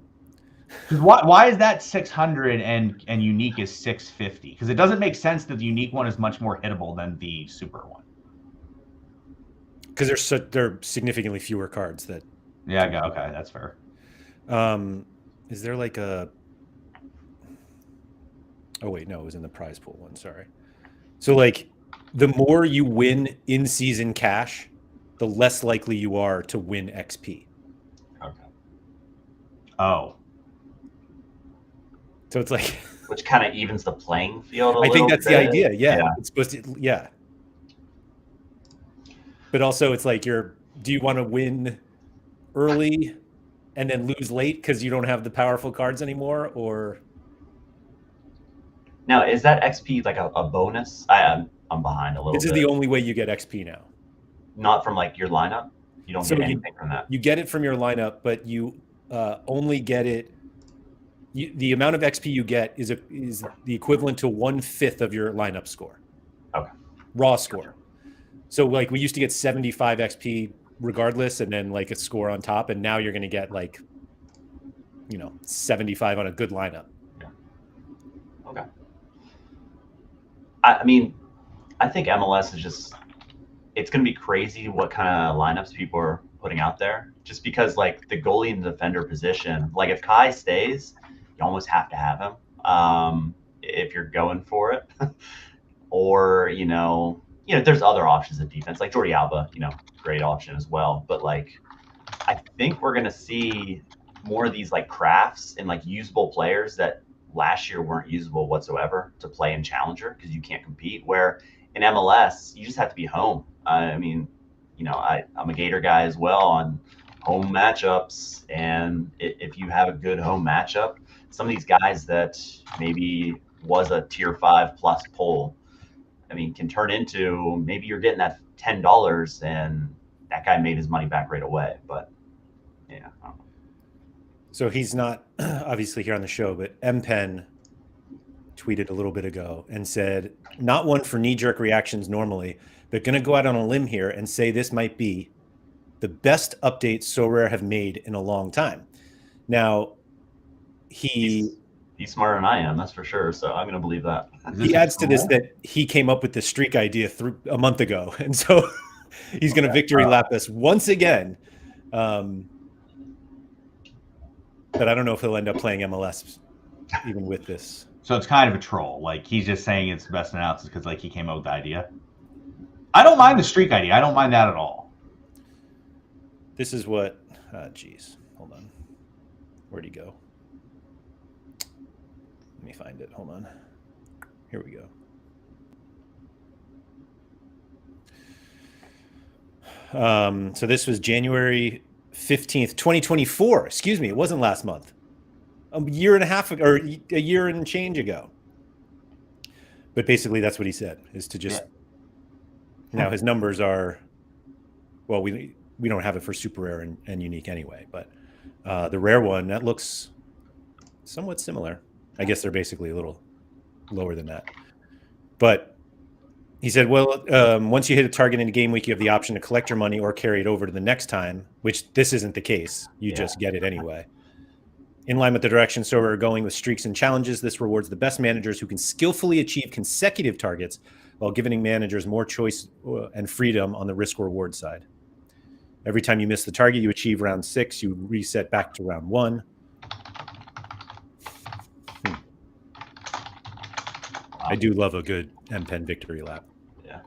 Because why is that 600 and unique is 650? Because it doesn't make sense that the unique one is much more hittable than the super one. Because there are significantly fewer cards that. Yeah. Okay, that's fair. Is there like a? Oh wait, no, it was in the prize pool one. Sorry. So like, the more you win in season cash, the less likely you are to win XP. Okay. Oh. So it's like, which kind of evens the playing field. I think that's the idea. Yeah. It's supposed to. Yeah. But also, it's like do you want to win early and then lose late because you don't have the powerful cards anymore, or? Now, is that XP like a bonus? I'm behind a little bit. This is the only way you get XP now. Not from like your lineup. You don't get anything from that. You get it from your lineup, but you only get it. The amount of XP you get is the equivalent to 1/5 of your lineup score. Okay. Raw score. So like we used to get 75 XP regardless, and then like a score on top, and now you're going to get like, 75 on a good lineup. Yeah. Okay. I mean, I think MLS is it's going to be crazy what kind of lineups people are putting out there, just because like the goalie and defender position, like if Kai stays, you almost have to have him if you're going for it. Or, there's other options of defense, like Jordi Alba, great option as well. But like, I think we're going to see more of these like crafts and like usable players that last year weren't usable whatsoever to play in Challenger because you can't compete. Where in MLS, you just have to be home. I mean, I'm a Gator guy as well on home matchups. And if you have a good home matchup, some of these guys that maybe was a tier 5 plus pull, I mean, can turn into maybe you're getting that $10 and that guy made his money back right away. But yeah. I don't know. So he's not obviously here on the show, but MPen tweeted a little bit ago and said, not one for knee-jerk reactions normally, but going to go out on a limb here and say this might be the best update Sorare have made in a long time. Now, he's smarter than I am, that's for sure. So I'm going to believe that. He adds to this that he came up with the streak idea a month ago. And so he's going to victory lap us once again. But I don't know if he'll end up playing MLS even with this. So it's kind of a troll. Like he's just saying it's the best analysis because like he came up with the idea. I don't mind the streak idea. I don't mind that at all. This is what, geez, hold on. Where'd he go? Let me find it. Hold on. Here we go. So this was January 15th, 2024. Excuse me. It wasn't last month. A year and a half ago, or a year and change ago. But basically that's what he said, is to just, now his numbers are, well, we don't have it for super rare and unique anyway, but the rare one, that looks somewhat similar. I guess they're basically a little lower than that. But he said, well, once you hit a target in a game week, you have the option to collect your money or carry it over to the next time, which this isn't the case. You just get it anyway. In line with the direction Sorare are going with streaks and challenges, this rewards the best managers who can skillfully achieve consecutive targets while giving managers more choice and freedom on the risk-reward side. Every time you miss the target you achieve round 6, you reset back to round 1. I do love a good MPen victory lap. Yeah.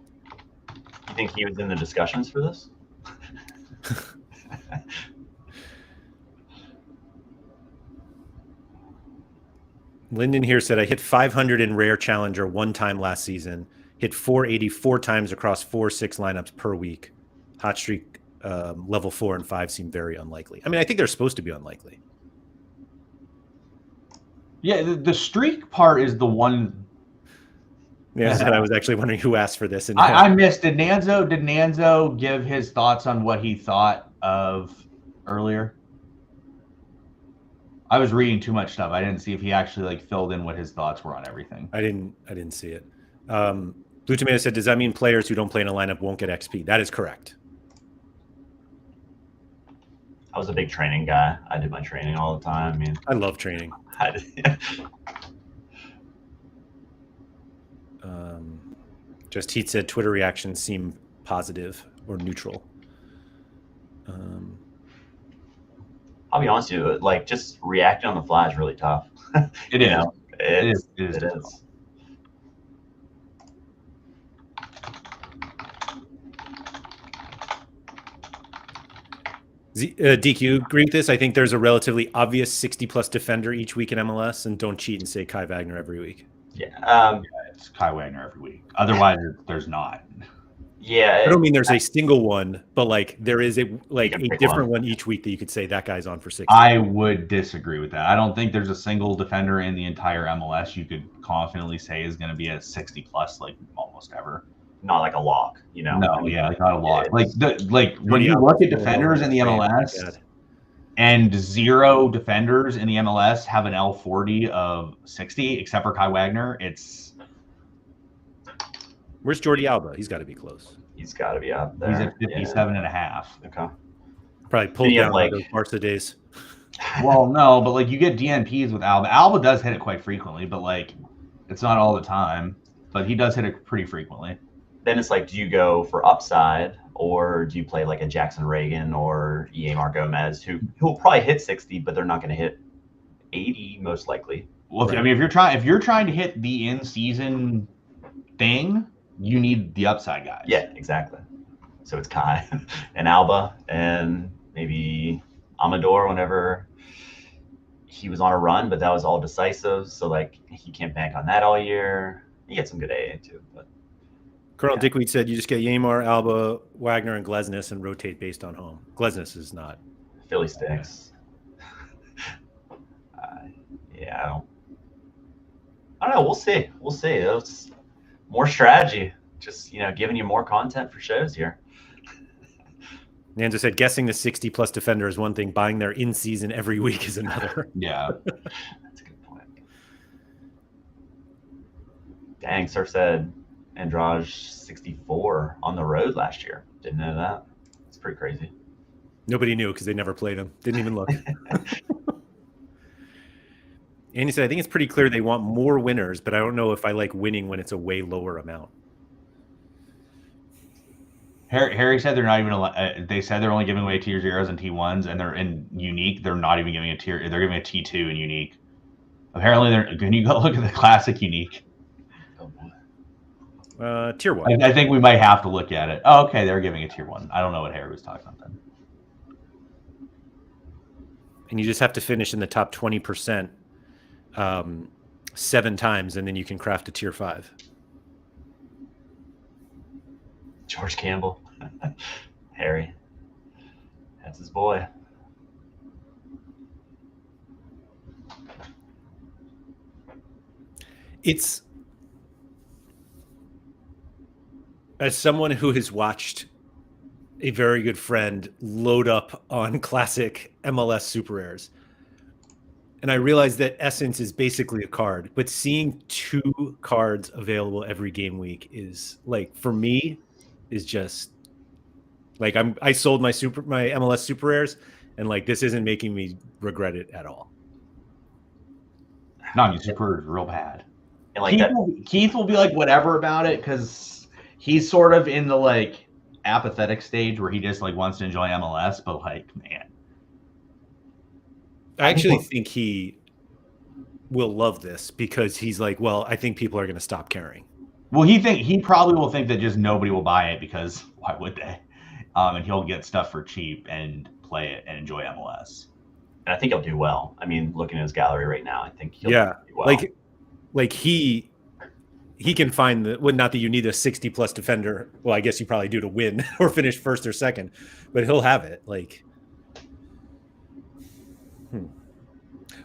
think he was in the discussions for this? Lyndon here said, I hit 500 in Rare Challenger one time last season. Hit 480 4 times across 4-6 lineups per week. Hot streak level 4 and 5 seem very unlikely. I mean, I think they're supposed to be unlikely. Yeah, the streak part is the one. Yeah, and I was actually wondering who asked for this. And I missed. Did Nanzo give his thoughts on what he thought of earlier? I was reading too much stuff. I didn't see if he actually like filled in what his thoughts were on everything. I didn't see it. Blue Tomato said, does that mean players who don't play in a lineup won't get XP? That is correct. I was a big training guy. I did my training all the time. I mean, I love training. Just Heat said Twitter reactions seem positive or neutral. I'll be honest with you, like just reacting on the fly is really tough. It is. It is. Deke, you agree with this? I think there's a relatively obvious 60-plus defender each week in MLS, and don't cheat and say Kai Wagner every week. Yeah. It's Kai Wagner every week. Otherwise, there's not. Yeah. I don't mean there's a single one, but like there is a different one each week that you could say that guy's on for 60. I would disagree with that. I don't think there's a single defender in the entire MLS you could confidently say is going to be a 60-plus like almost ever. Not like a lock, you know. No, yeah, like not a lock. Like when you look at defenders in the MLS, and 0 defenders in the MLS have an L40 of 60, except for Kai Wagner. Where's Jordi Alba? He's got to be close. He's got to be out there. He's at 57 and a half. Okay. Probably pulled down like those Barca days. Well, no, but like you get DNPs with Alba. Alba does hit it quite frequently, but like it's not all the time. But he does hit it pretty frequently. Then it's like, do you go for upside, or do you play like a Jackson Reagan or Yamar Gomez, who will probably hit 60, but they're not going to hit 80 most likely. Well, right. If you're trying to hit the in-season thing, you need the upside guys. Yeah, exactly. So it's Kai and Alba and maybe Amador whenever he was on a run, but that was all decisive. So like he can't bank on that all year. You get some good AA too, but. Colonel Dickweed said you just get Yamar, Alba, Wagner, and Glesnes and rotate based on home. Glesnes is not. Philly sticks. Yeah, I don't know. We'll see. It's more strategy. Just, giving you more content for shows here. Nanzo said guessing the 60-plus defender is one thing. Buying their in-season every week is another. Yeah. That's a good point. Dang, Surf said Andrade 64 on the road last year. Didn't know that. It's pretty crazy. Nobody knew because they never played him. Didn't even look. Andy said, I think it's pretty clear they want more winners, but I don't know if I like winning when it's a way lower amount. Harry said they're not even. They said they're only giving away tier 0s and T1s, and they're in unique. They're not even giving a tier. They're giving a T2 in unique. Apparently, can you go look at the classic unique? Tier 1. I think we might have to look at it. Oh, okay, they're giving a tier 1. I don't know what Harry was talking about then. And you just have to finish in the top 20% 7 times, and then you can craft a tier 5. George Campbell. Harry. That's his boy. It's, as someone who has watched a very good friend load up on classic MLS super rares, and I realize that Essence is basically a card, but seeing 2 cards available every game week is like, for me, is just like I sold my MLS super rares, and like this isn't making me regret it at all. No, your super is real bad. And like Keith will be like whatever about it because he's sort of in the like apathetic stage where he just like wants to enjoy MLS, but like, man. I actually think he will love this because he's like, well, I think people are going to stop caring. Well, he probably will think that just nobody will buy it because why would they? And he'll get stuff for cheap and play it and enjoy MLS. And I think he'll do well. I mean, looking at his gallery right now, I think he'll do well. Like he can find not that you need a 60+ defender. Well, I guess you probably do to win or finish first or second, but he'll have it. Like,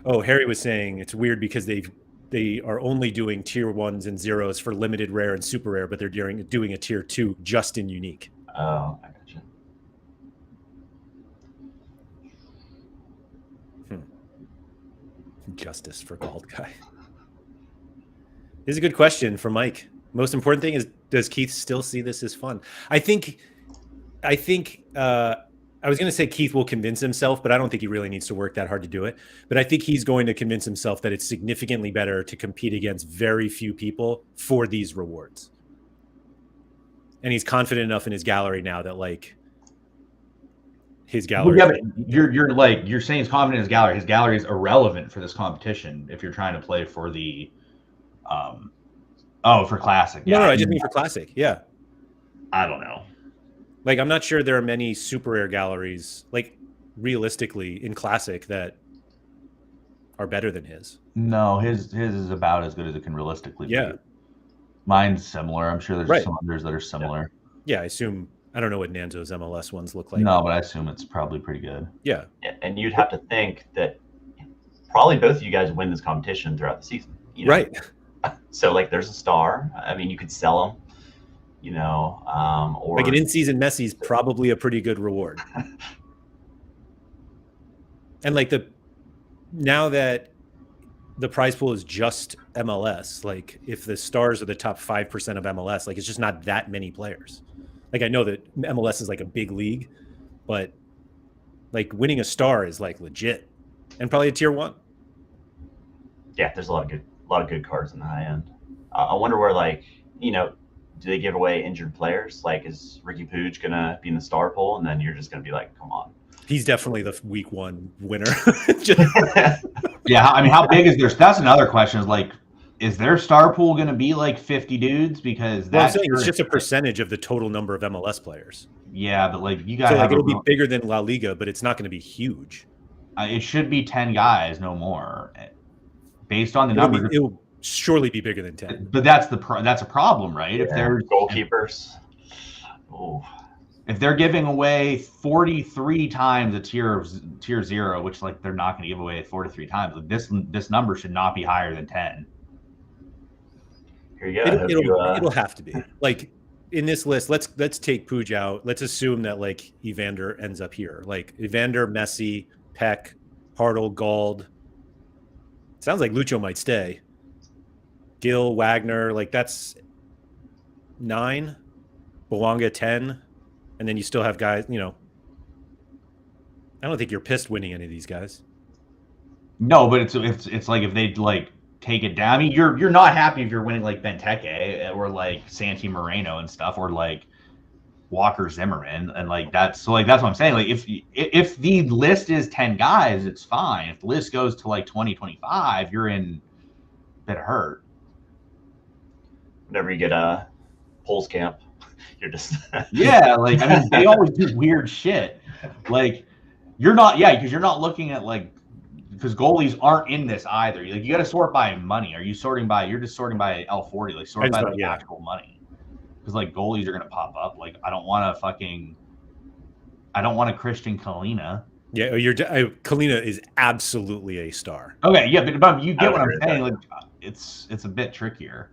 Oh, Harry was saying it's weird because they are only doing tier 1s and 0s for limited rare and super rare, but they're doing a tier 2 just in unique. Oh, I gotcha. Justice for Gold Guy. This is a good question for Mike. Most important thing is, does Keith still see this as fun? I think I was going to say Keith will convince himself, but I don't think he really needs to work that hard to do it. But I think he's going to convince himself that it's significantly better to compete against very few people for these rewards. And he's confident enough in his gallery now that like his gallery. Well, yeah, but you're saying he's confident in his gallery. His gallery is irrelevant for this competition if you're trying to play for the for Classic. Yeah. No, I just mean for Classic. Yeah. I don't know. Like, I'm not sure there are many super rare galleries, like realistically in Classic, that are better than his. No, his is about as good as it can realistically be. Yeah. Mine's similar. I'm sure there's some others that are similar. Yeah, I assume. I don't know what Nanzo's MLS ones look like. No, but I assume it's probably pretty good. Yeah. And you'd have to think that probably both of you guys win this competition throughout the season. You know? Right. So, like, there's a star. I mean, you could sell them, you know, or like an in-season Messi is probably a pretty good reward. And like now that the prize pool is just MLS, like if the stars are the top 5% of MLS, like it's just not that many players. Like I know that MLS is like a big league, but like winning a star is like legit and probably a tier 1. Yeah, there's a lot of good cards in the high end. I wonder where, like, you know, do they give away injured players? Like, is Ricky Pooch gonna be in the star pool, and then you're just gonna be like, come on? He's definitely the week 1 winner. Yeah, I mean, how big is their? That's another question. Is like, is their star pool going to be like 50 dudes? Because that's it's just a percentage of the total number of MLS players. Yeah, but like you got so like it'll be bigger than La Liga, but it's not going to be huge. It should be 10 guys, no more, based on the numbers. It'll surely be bigger than 10. But that's a problem, right? Yeah, if there's goalkeepers, if they're giving away 43 times a tier 0, which like they're not going to give away 43 times, like this number should not be higher than 10. Here you go. It'll have to be. Like in this list, let's take Puig out. Let's assume that like Evander ends up here. Like Evander, Messi, Peck, Hartl, Gald. Sounds like Lucho might stay. Gil, Wagner, like that's 9. Bouanga 10. And then you still have guys, you know. I don't think you're pissed winning any of these guys. No, but it's like if they like take it down. I mean, you're not happy if you're winning like Benteke or like Santi Moreno and stuff, or like Walker Zimmerman, and like that's what I'm saying. Like if the list is 10 guys, it's fine. If the list goes to like 20-25, you're in a bit of hurt. Whenever you get a Pulse camp, you're just yeah. Like I mean, they always do weird shit. Like you're not because you're not looking at like. Because goalies aren't in this either. Like you got to sort by money. Are you sorting by? You're just sorting by L40. Like sort by the actual money. Because like goalies are gonna pop up. Like I don't want a Christian Kalina. Yeah, Kalina is absolutely a star. Okay, yeah, but you get what I'm saying. Like it's a bit trickier.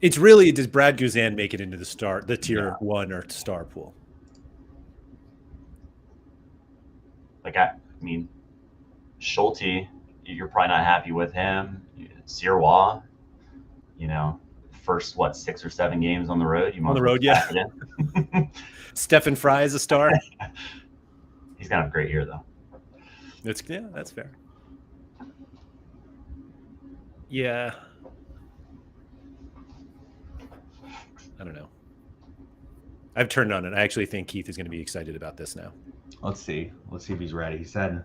It's really, does Brad Guzan make it into the tier 1 or star pool? Like I mean. Schulte, you're probably not happy with him. Sirois, you know, first 6 or 7 games on the road. On the road, yeah. Stephen Fry is a star. He's gonna have a great year though. That's fair. Yeah. I don't know. I've turned on it. I actually think Keith is going to be excited about this now. Let's see if he's ready. He said.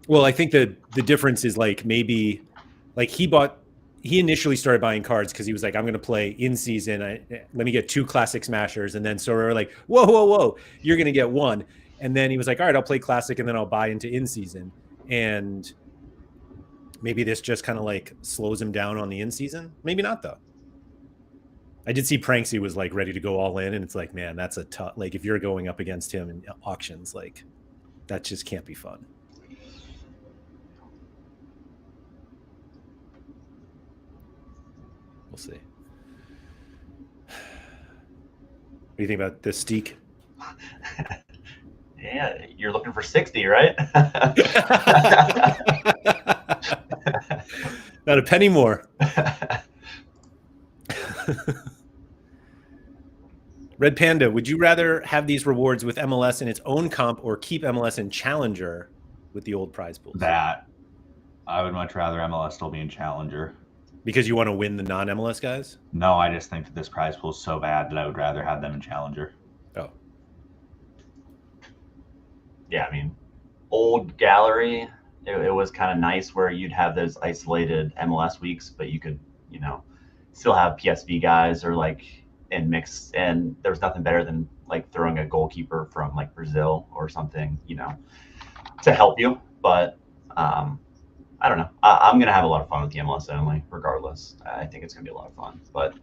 Well, I think the difference is like maybe like he bought he initially started buying cards because he was like, I'm going to play in season. Let me get 2 classic smashers. And then Sorare like, whoa, you're going to get 1. And then he was like, all right, I'll play classic and then I'll buy into in season. And maybe this just kind of like slows him down on the in season. Maybe not though. I did see Pranksy was like ready to go all in. And it's like, man, that's a tough, like if you're going up against him in auctions, like that just can't be fun. We'll see. What do you think about this Deke? Yeah, you're looking for 60, right? Not a penny more. Red Panda, would you rather have these rewards with MLS in its own comp or keep MLS in Challenger with the old prize pools? That. I would much rather MLS still be in Challenger. Because you want to win the non-MLS guys? No, I just think that this prize pool is so bad that I would rather have them in Challenger. Oh. Yeah, I mean, old gallery, it was kind of nice where you'd have those isolated MLS weeks, but you could, you know, still have PSV guys or like in mix. And there was nothing better than like throwing a goalkeeper from like Brazil or something, you know, to help you. But I don't know. I'm going to have a lot of fun with the MLS only, regardless. I think it's going to be a lot of fun, but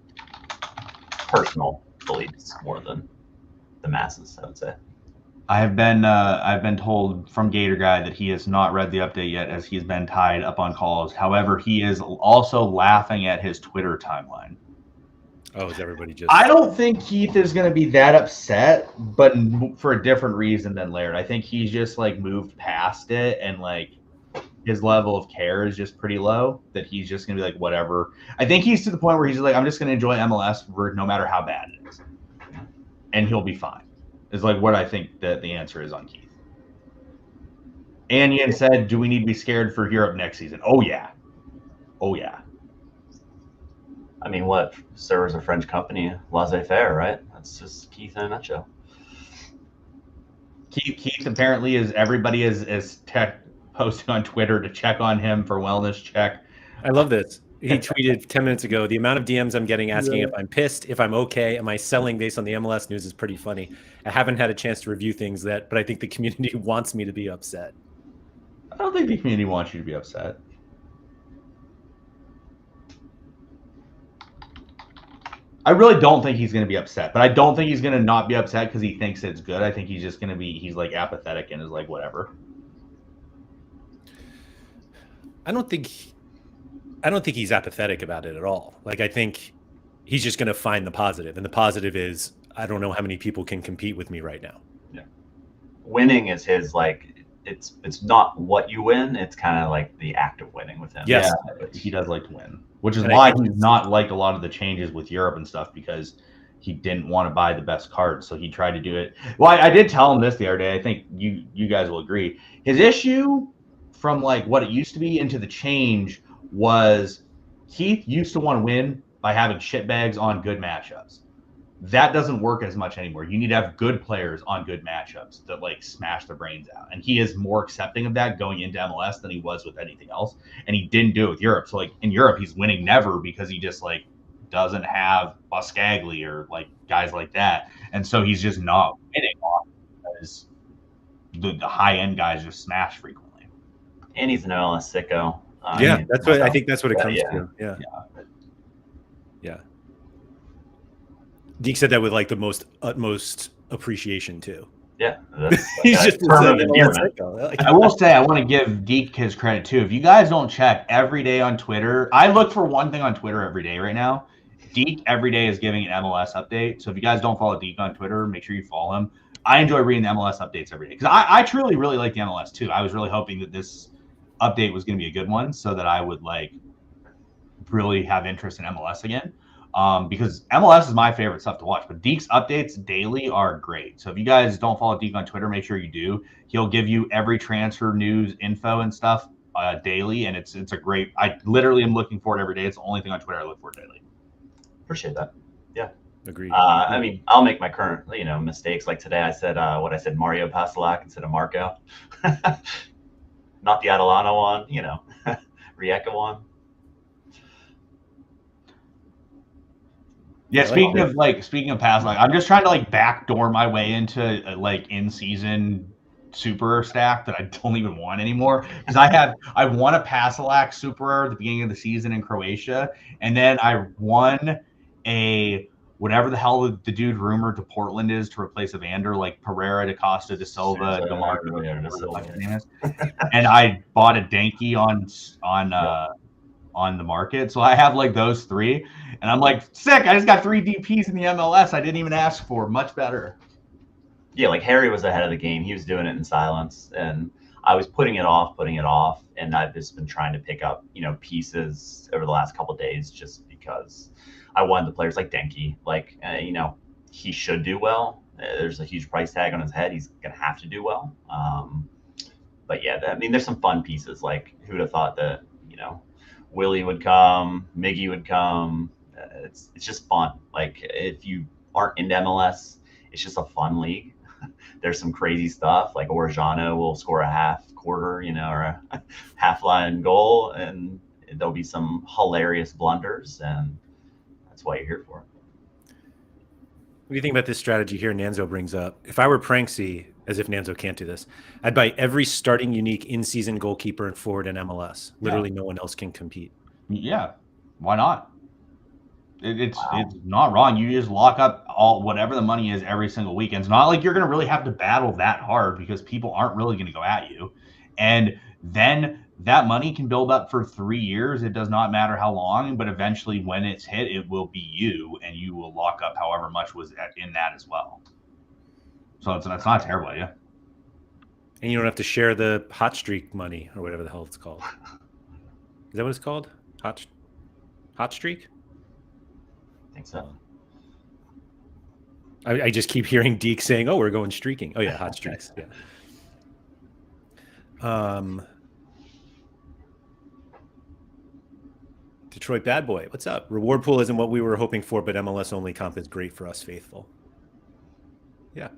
personal beliefs more than the masses, I would say. I've been told from Gator Guy that he has not read the update yet, as he's been tied up on calls. However, he is also laughing at his Twitter timeline. Oh, is everybody just? I don't think Keith is going to be that upset, but for a different reason than Laird. I think he's just like moved past it, and like his level of care is just pretty low. That he's just going to be like whatever. I think he's to the point where he's like, I'm just going to enjoy MLS for no matter how bad it is, and he'll be fine. Is like what I think that the answer is on Keith. Anian said, do we need to be scared for Europe next season? Oh, yeah. Oh, yeah. I mean, what? Server's a French company, laissez-faire, right? That's just Keith in a nutshell. Keith apparently is, everybody is posting on Twitter to check on him for wellness check. I love this. He tweeted 10 minutes ago, the amount of DMs I'm getting asking if I'm pissed, if I'm okay, am I selling based on the MLS news is pretty funny. I haven't had a chance to review things but I think the community wants me to be upset. I don't think the community wants you to be upset. I really don't think he's going to be upset, but I don't think he's going to not be upset because he thinks it's good. I think he's just going to be, he's like apathetic and is like, whatever. I don't think he's apathetic about it at all. Like, I think he's just going to find the positive. And the positive is, I don't know how many people can compete with me right now. Yeah. Winning is his, like, it's not what you win. It's kind of like the act of winning with him. Yes. Yeah, he does like to win, which is why he's not liked a lot of the changes with Europe and stuff, because he didn't want to buy the best cards. So he tried to do it. Well, I did tell him this the other day. I think you guys will agree. His issue from like what it used to be into the change was Keith used to want to win by having shitbags on good matchups. That doesn't work as much anymore. You need to have good players on good matchups that like smash their brains out. And he is more accepting of that going into MLS than he was with anything else. And he didn't do it with Europe. So like in Europe, he's winning never because he just like doesn't have Buscagli or like guys like that. And so he's just not winning on because the high end guys just smash frequently. And he's an MLS sicko. Yeah, that's what I think. That's what it comes to. Yeah. Deke said that with like the utmost appreciation too. Yeah, he's just I will say I want to give Deke his credit too. If you guys don't check every day on Twitter, I look for one thing on Twitter every day right now. Deke every day is giving an MLS update. So if you guys don't follow Deke on Twitter, make sure you follow him. I enjoy reading the MLS updates every day because I truly really like the MLS too. I was really hoping that this update was going to be a good one so that I would like really have interest in MLS again, because MLS is my favorite stuff to watch, but Deke's updates daily are great. So if you guys don't follow Deke on Twitter, make sure you do. He'll give you every transfer news info and stuff daily, and it's a great, I literally am looking for it every day. It's the only thing on Twitter I look for daily. Appreciate that. Yeah, agreed. I mean, I'll make my current mistakes. Like today I said Mario Pastelak instead of Marco. Not the Atalanta one, Rijeka one. Yeah, like speaking of past luck, I'm just trying to like backdoor my way into like in-season super stack that I don't even want anymore because I won a Pasalac super at the beginning of the season in Croatia, and then I won a whatever the hell the dude rumored to Portland is to replace Evander, like Pereira, Da Costa, Da Silva, DeMarco, whatever his name is. And I bought a Denki on the market. So I have like those three, and I'm like, sick. I just got 3 DPs in the MLS I didn't even ask for. Much better. Yeah, like Harry was ahead of the game. He was doing it in silence, and I was putting it off, and I've just been trying to pick up, pieces over the last couple of days just because I wanted the players like Denki, like he should do well. There's a huge price tag on his head. He's gonna have to do well. But yeah, there's some fun pieces. Like who'd have thought that Willie would come, Miggy would come. It's just fun. Like if you aren't into MLS, it's just a fun league. There's some crazy stuff like Orjano will score a half quarter, or a half line goal, and there'll be some hilarious blunders, and that's what you're here for. What do you think about this strategy here Nanzo brings up? If I were Pranksy, as if Nanzo can't do this, I'd buy every starting unique in-season goalkeeper and forward in MLS. Literally no one else can compete. Yeah, why not? It's not wrong. You just lock up whatever the money is every single weekend. It's not like you're going to really have to battle that hard because people aren't really going to go at you. And then that money can build up for 3 years. It does not matter how long, but eventually when it's hit, it will be you, and you will lock up however much was in that as well. So it's not terrible, yeah. And you don't have to share the hot streak money or whatever the hell it's called. Is that what it's called? Hot streak? I think so. I just keep hearing Deke saying, "Oh, we're going streaking." Oh yeah, hot streaks. Yeah. Detroit Bad Boy, what's up? Reward pool isn't what we were hoping for, but MLS-only comp is great for us faithful. Yeah.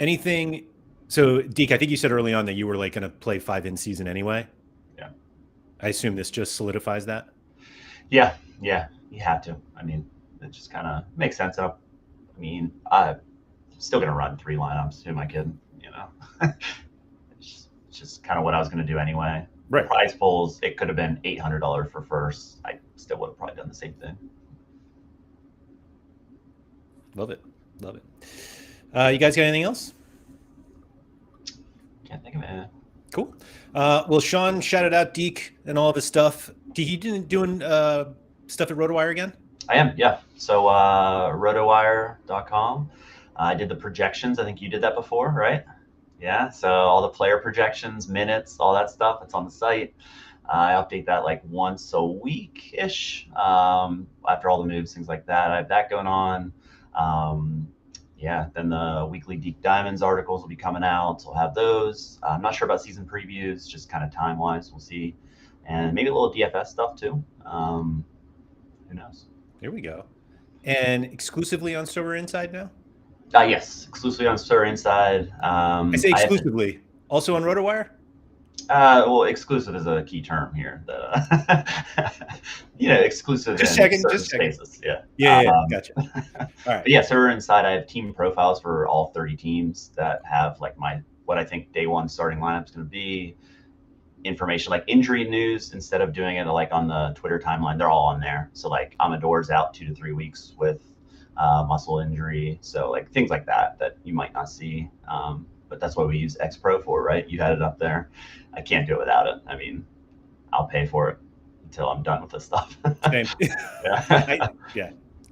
Anything? So, Deke, I think you said early on that you were like going to play 5 in season anyway. Yeah. I assume this just solidifies that. Yeah, you have to. It just kind of makes sense. I'm still going to run 3 lineups. Who am I kidding? It's just kind of what I was going to do anyway. Right. Prize pools, it could have been $800 for first. I still would have probably done the same thing. Love it. You guys got anything else? Can't think of it. Cool. Well, Sean shouted out Deke and all of his stuff. Deke, you doing stuff at RotoWire again? I am, yeah. So rotowire.com. I did the projections. I think you did that before, right? Yeah. So all the player projections, minutes, all that stuff, it's on the site. I update that like once a week-ish after all the moves, things like that. I have that going on. Then the weekly Deke Diamonds articles will be coming out. So I'll have those. I'm not sure about season previews, just kind of time-wise. We'll see. And maybe a little DFS stuff too. Who knows? There we go. And exclusively on Sorare Inside now? Yes, exclusively on Sorare Inside. I say exclusively. Also on RotoWire? Well, exclusive is a key term here. Exclusive. Just checking. Spaces. Yeah. Yeah. Gotcha. All right. But yeah, Sorare Inside, I have team profiles for all 30 teams that have like what I think day one starting lineup is going to be. Information like injury news, instead of doing it like on the Twitter timeline, they're all on there. So like Amador's out 2 to 3 weeks with muscle injury. So like things like that you might not see. But that's what we use X Pro for, right? You had it up there. I can't do it without it. I'll pay for it until I'm done with this stuff. Same.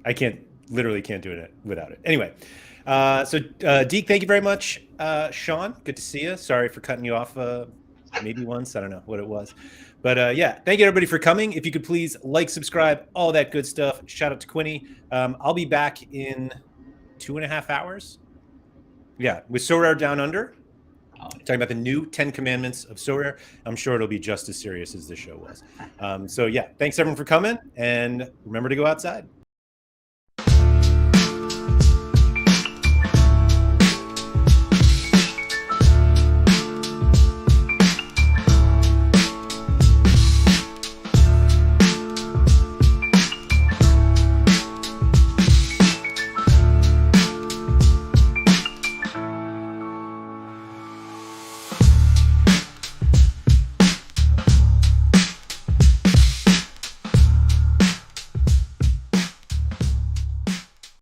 I literally can't do it without it. Anyway, so Deke, thank you very much. Sean, good to see you. Sorry for cutting you off maybe once. I don't know what it was. But thank you everybody for coming. If you could please like, subscribe, all that good stuff. Shout out to Quinny. I'll be back in 2.5 hours. Yeah, with Sorare Down Under. Talking about the new 10 commandments of Sorare. I'm sure it'll be just as serious as this show was. Thanks everyone for coming, and remember to go outside.